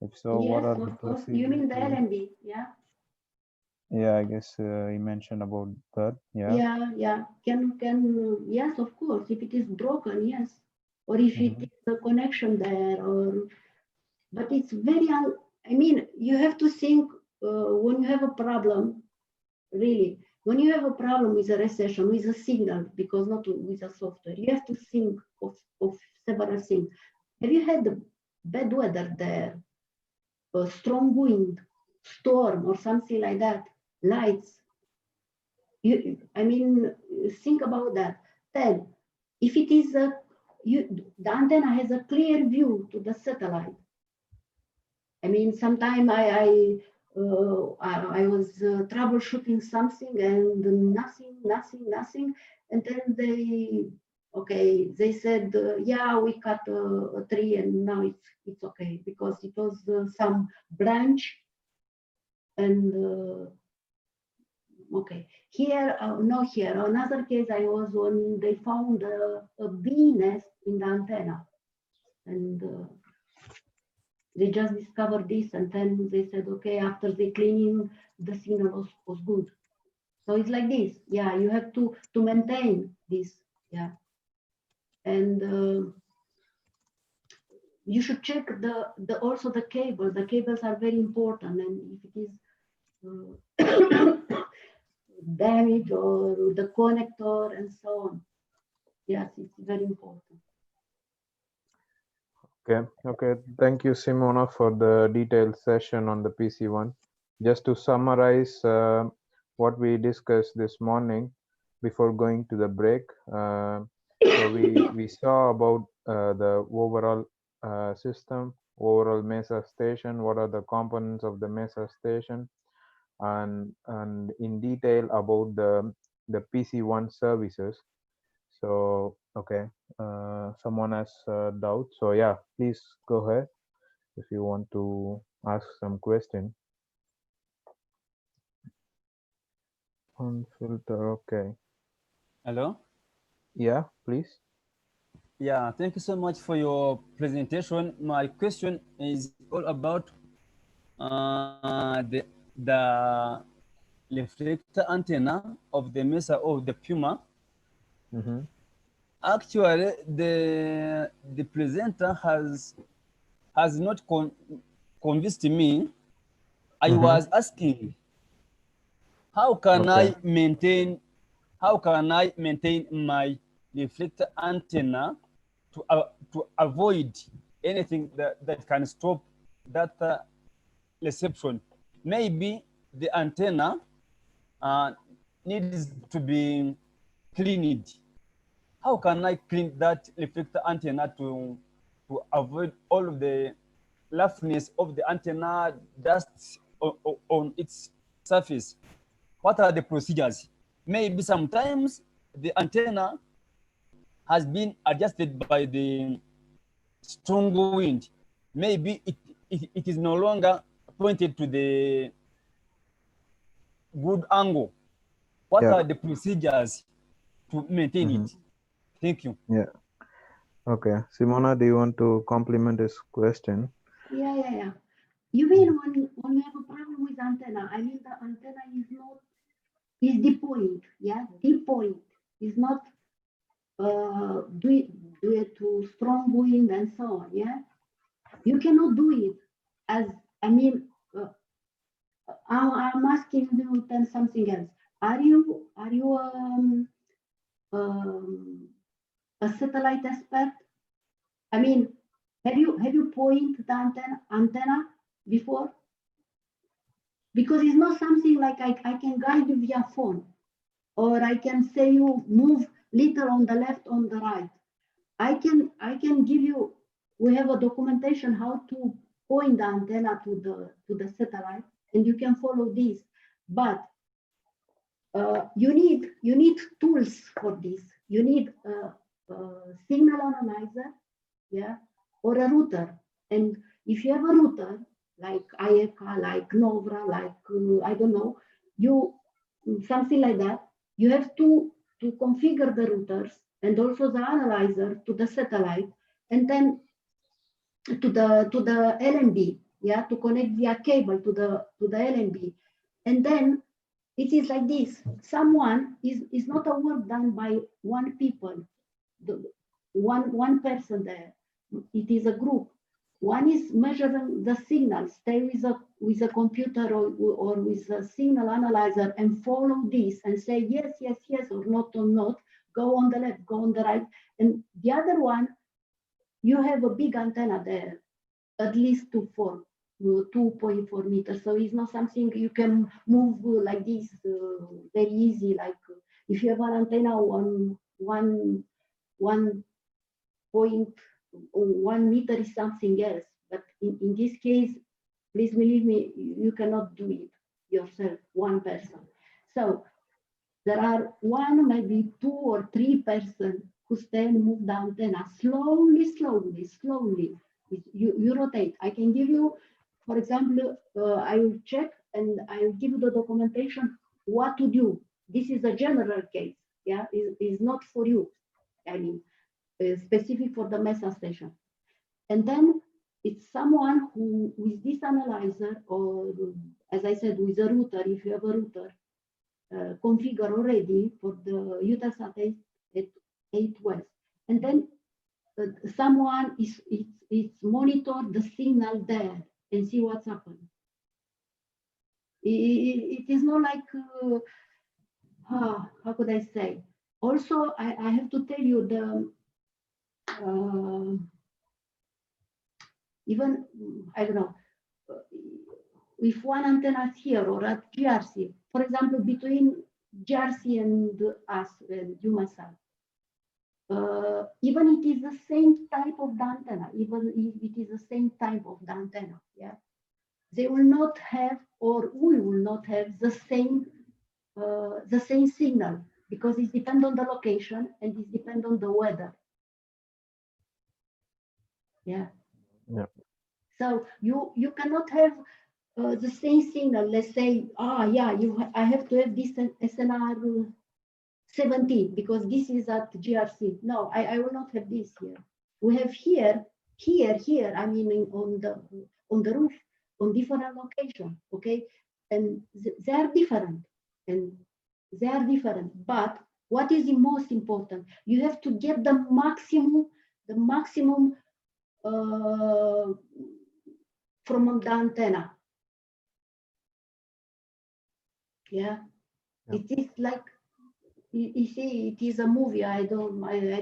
If so, yes, what are the procedures? procedures? You mean the LNB, yeah? Yeah, I guess he mentioned about that. Yeah. Yeah. Can yes, of course. If it is broken, yes. Or if it is the connection there, or but it's very. I mean, you have to think when you have a problem. Really, when you have a problem with a recession, with a signal, because not with a software, you have to think of several things. Have you had the bad weather there, a strong wind, storm, or something like that? Lights. I mean, think about that. Then, if it is the antenna has a clear view to the satellite. I mean, sometime I was troubleshooting something and nothing, and then they said, yeah, we cut a tree and now it's okay because it was some branch and okay. Here, no here. Another case I was on, they found a bee nest in the antenna. And they just discovered this, and then they said, okay, after the cleaning, the signal was good. So it's like this. Yeah, you have to maintain this. Yeah. And you should check also the cable. The cables are very important, and if it is damaged or the connector and so on. Yes, it's very important. Okay. Thank you, Simona, for the detailed session on the PC1. Just to summarize what we discussed this morning before going to the break. So we saw about the overall system, overall MESA station, what are the components of the MESA station, and in detail about the PC1 services. So okay, someone has doubt. So yeah, please go ahead if you want to ask some question. On filter, okay. Hello. Yeah, please. Yeah, thank you so much for your presentation. My question is all about the reflector antenna of the Mesa or the Puma. Mm-hmm. Actually, the presenter has not convinced me. I was asking, how can Okay. how can I maintain my reflector antenna to avoid anything that can stop that reception? Maybe the antenna needs to be cleaned. How can I clean that reflector antenna to avoid all of the roughness of the antenna, dust on its surface? What are the procedures? Maybe sometimes the antenna has been adjusted by the strong wind. Maybe it is no longer pointed to the good angle. What Yeah. are the procedures to maintain it? Thank you. Yeah. Okay. Simona, do you want to complement this question? Yeah. You mean when you have a problem with antenna, I mean the antenna is the point, yeah? The point is not due to strong wind and so on, yeah? You cannot do it as, I mean, I'm asking you then something else. Are you a satellite expert? I mean, have you pointed the antenna before? Because it's not something like I can guide you via phone, or I can say you move little on the left, on the right. I can give you. We have a documentation how to point the antenna to the satellite, and you can follow this. But you need tools for this. You need a signal analyzer, yeah, or a router. And if you have a router like IFA, like Novra, like I don't know, something like that, you have to configure the routers and also the analyzer to the satellite, and then to the LNB, yeah, to connect via cable to the LNB, and then it is like this. Someone is not a work done by one people, one person there. It is a group. One is measuring the signal, stay with a computer or with a signal analyzer and follow this and say yes or not, go on the left, go on the right. And the other one, you have a big antenna there, at least 2.4 meters. So it's not something you can move like this very easy. Like if you have an antenna on 1.1 meter is something else. But in this case, please believe me, you cannot do it yourself, one person. So there are one, maybe 2 or 3 persons who stand, move the antenna slowly. You rotate. I can give you, for example, I will check and I will give you the documentation what to do. This is a general case, yeah, is not for you. I mean, specific for the MESA station. And then it's someone who, with this analyzer, or as I said, with a router, if you have a router, configure already for the Eutelsat 8 West. And then someone is monitor the signal there and see what's happened. It is not like, how could I say? Also, I have to tell you even, I don't know, if one antenna is here or at GRC, for example, between GRC and us, and you myself, even it is the same type of the antenna, even if it is the same type of the antenna, yeah, they will not have, or we will not have the same signal, because it depends on the location and it depends on the weather. Yeah. Yeah. So you cannot have the same signal. Let's say, yeah, I have to have this SNR 17 because this is at GRC. No, I will not have this here. We have here. I mean, on the roof, on different location. Okay, and they are different, But what is the most important? You have to get the maximum from the antenna. Yeah, it is like, you see, it is a movie. I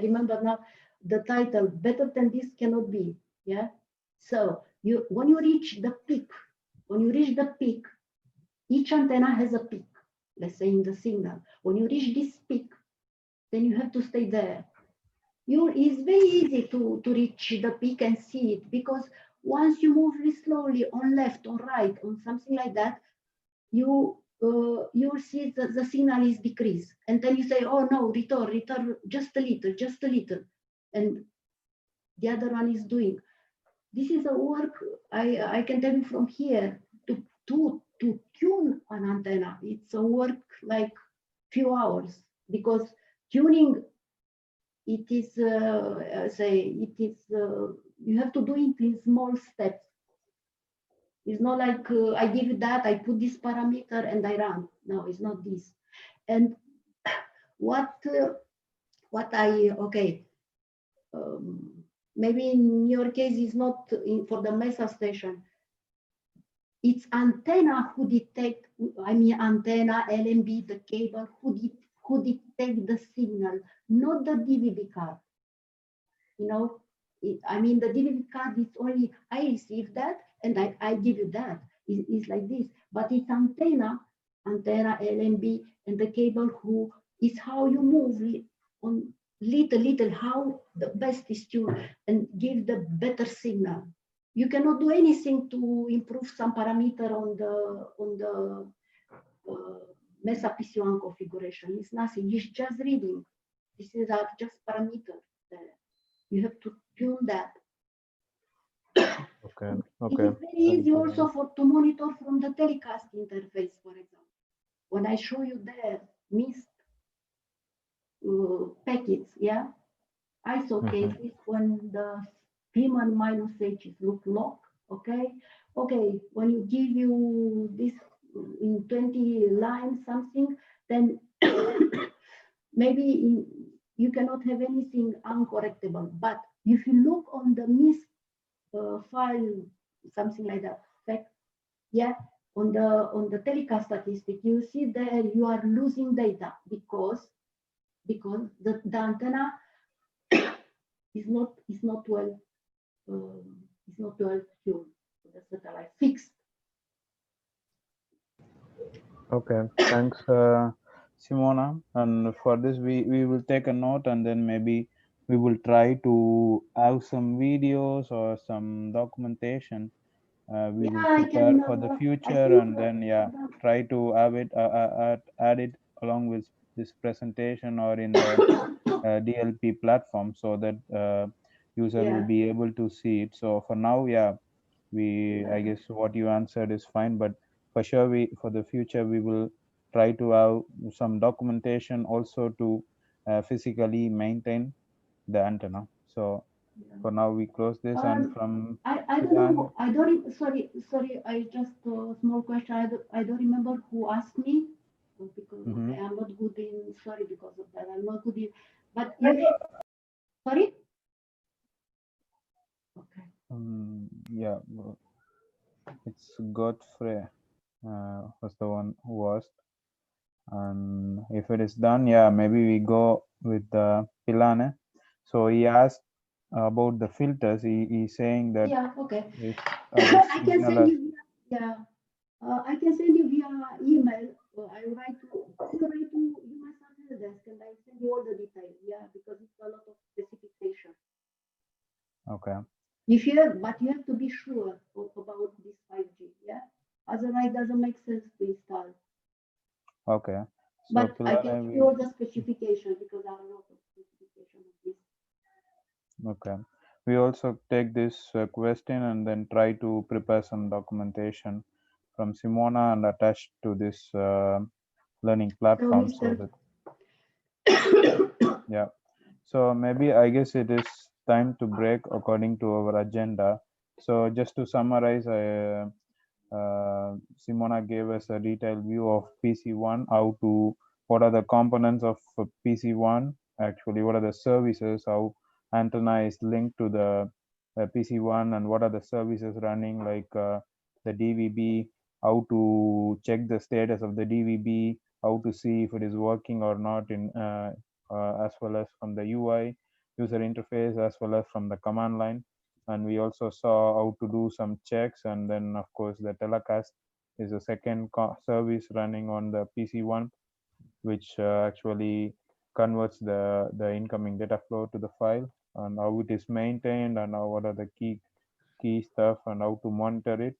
remember now the title. Better than this cannot be. Yeah. So when you reach the peak, each antenna has a peak. Let's say in the signal. When you reach this peak, then you have to stay there. It's very easy to reach the peak and see it, because once you move very slowly on left or right on something like that, you'll see that the signal is decreased, and then you say, oh no, return just a little, and the other one is doing. This is a work I can tell you from here to tune an antenna. It's a work like few hours, because tuning, it is you have to do it in small steps. It's not like I give you that, I put this parameter and I run. No, it's not this. And maybe in your case is not for the MESA station. It's antenna who detect, antenna, LMB, the cable, who detect the signal, not the DVB card. The DVB card is only, I receive that and I give you that. It's like this, but it's antenna, LMB, and the cable who is how you move on little, how the best is to and give the better signal. You cannot do anything to improve some parameter on the MESA PC1 configuration. It's nothing. It's just reading. This is just parameter. You have to tune that. Okay. It is very easy also to monitor from the telecast interface, for example. When I show you there, missed packets, yeah, ISO cases, when the P-man -H look lock, okay, when you give you this in 20 lines something, then maybe you cannot have anything uncorrectable. But if you look on the missed file, something like that, yeah, on the telecast statistic, you see there you are losing data because the antenna is not well tuned. The satellite fixed. Okay, thanks, Simona. And for this, we will take a note, and then maybe we will try to have some videos or some documentation. We will prepare for the future, and then try to have it add it along with this presentation or in the DLP platform, so that user will be able to see it. So for now, I guess what you answered is fine, but for sure, for the future, we will try to have some documentation also to physically maintain the antenna. So for now we close this, and from I don't know. I don't. Sorry. I just small question. I don't remember who asked me because okay, I'm not good in. Sorry because of that. I'm not good in. But if sorry. Okay. Yeah, it's Godfrey was the one who asked. And if it is done, yeah, maybe we go with Pilane. So he asked about the filters. He's saying that Yeah. Okay. if I can send you. Yeah. I can send you via email. I write to you my help desk and I send you all the details. Yeah, because it's a lot of specification. Okay. If you have, but you have to be sure about this 5G. Yeah. Otherwise, it doesn't make sense to install. Okay. So but Pilane, I can give you all the specifications because there are a lot of specifications of this. Okay. We also take this question and then try to prepare some documentation from Simona and attach to this learning platform. So that, yeah. So maybe I guess it is time to break according to our agenda. So just to summarize, Simona gave us a detailed view of PC1, what are the components of PC1, actually what are the services, how antenna is linked to the PC1, and what are the services running, like the DVB, how to check the status of the DVB, how to see if it is working or not, in as well as from the UI user interface, as well as from the command line. And we also saw how to do some checks, and then of course the telecast is a second service running on the PC1, which actually converts the incoming data flow to the file, and how it is maintained, and what are the key stuff, and how to monitor it.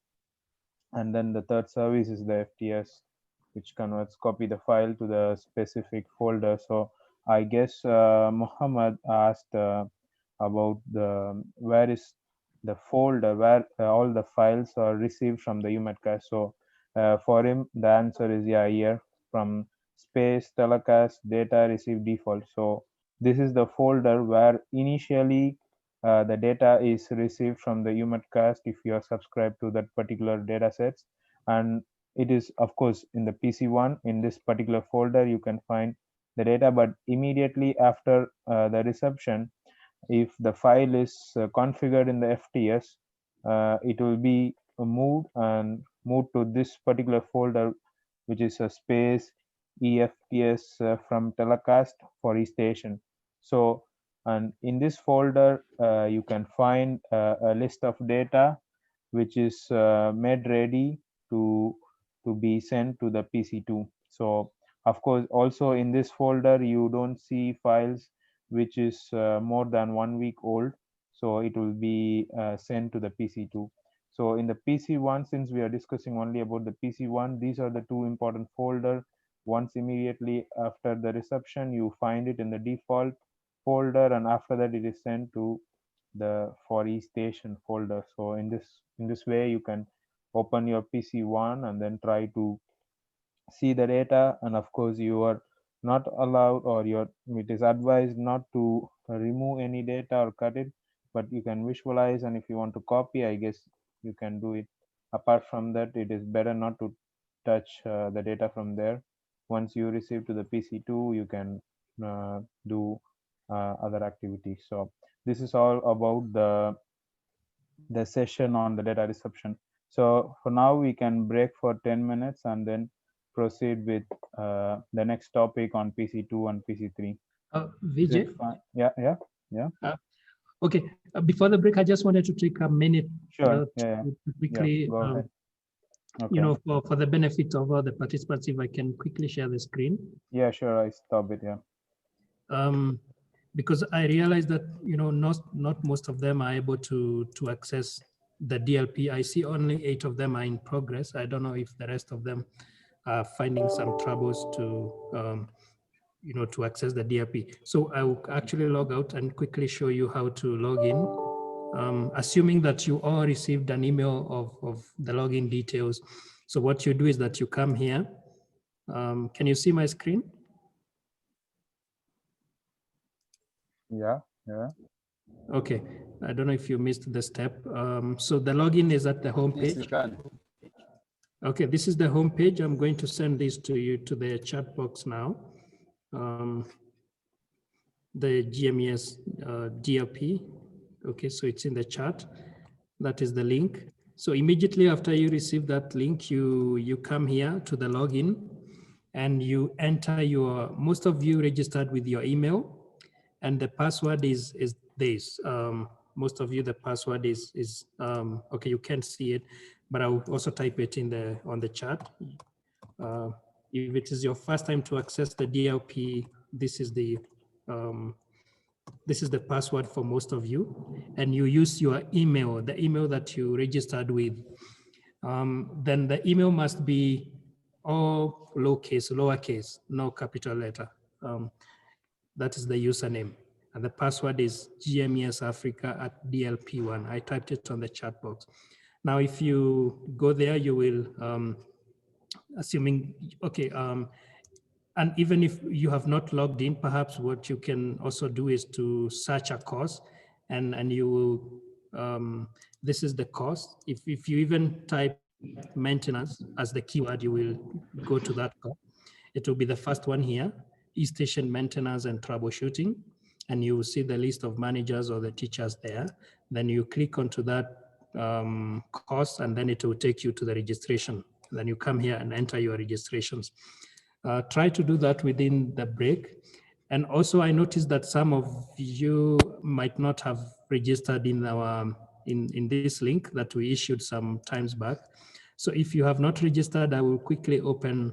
And then the third service is the FTS, which copy the file to the specific folder. So I guess Muhammad asked about where is the folder where all the files are received from the UMAT cache. So for him, the answer is yeah, here from space telecast data receive default. So this is the folder where initially the data is received from the UMAT cast if you are subscribed to that particular data sets. And it is of course in the PC1, in this particular folder you can find the data, but immediately after the reception, if the file is configured in the FTS, it will be moved to this particular folder, which is a space EFTS from telecast for each station. So, and in this folder, you can find a list of data which is made ready to be sent to the PC2. So, of course, also in this folder, you don't see files which is more than 1 week old. So it will be sent to the PC2. So in the PC1, since we are discussing only about the PC1, these are the two important folder. Once immediately after the reception, you find it in the default folder, and after that it is sent to the for each station folder. So in this way, you can open your PC1 and then try to see the data. And of course you are not allowed, or it is advised not to remove any data or cut it, but you can visualize, and if you want to copy, I guess you can do it. Apart from that, it is better not to touch the data from there. Once you receive to the PC2, you can do other activities. So this is all about the session on the data reception. So for now we can break for 10 minutes and then proceed with the next topic on PC2 and PC3. Vijay? Yeah. Okay, before the break, I just wanted to take a minute to quickly, go ahead. Okay. You know, for the benefit of all the participants, if I can quickly share the screen. Yeah, sure, I stop it, yeah. Because I realized that, you know, not most of them are able to access the DLP. I see only 8 of them are in progress. I don't know if the rest of them are finding some troubles to, you know, to access the DLP. So I will actually log out and quickly show you how to log in, assuming that you all received an email of the login details. So what you do is that you come here Can you see my screen? Yeah, yeah. Okay, I don't know if you missed the step. So the login is at the home Yes, page. you can. Okay, this is the home page. I'm going to send this to you to the chat box now. The GMES DLP. Okay, so it's in the chat. That is the link. So immediately after you receive that link, you come here to the login and you enter your, most of you registered with your email, and the password is this. Most of you, the password is okay, you can't see it, but I'll also type it in the on the chat. If it is your first time to access the DLP, this is the password for most of you, and you use your email, the email that you registered with. Then the email must be all lowercase, no capital letter. That is the username. And the password is gmesafrica@dlp1. I typed it on the chat box. Now, if you go there, you will, assuming, okay, and even if you have not logged in, perhaps what you can also do is to search a course, and you will, this is the course. If you even type maintenance as the keyword, you will go to that course. It will be the first one here, e-station maintenance and troubleshooting, and you will see the list of managers or the teachers there. Then you click onto that course, and then it will take you to the registration. Then you come here and enter your registrations. Try to do that within the break. And also, I noticed that some of you might not have registered in our in this link that we issued some times back. So if you have not registered, I will quickly open,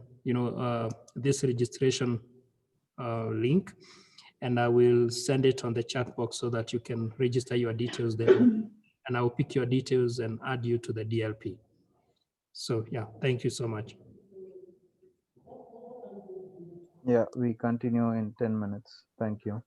this registration link, and I will send it on the chat box so that you can register your details there. And I will pick your details and add you to the DLP. So yeah, thank you so much. Yeah, we continue in 10 minutes. Thank you.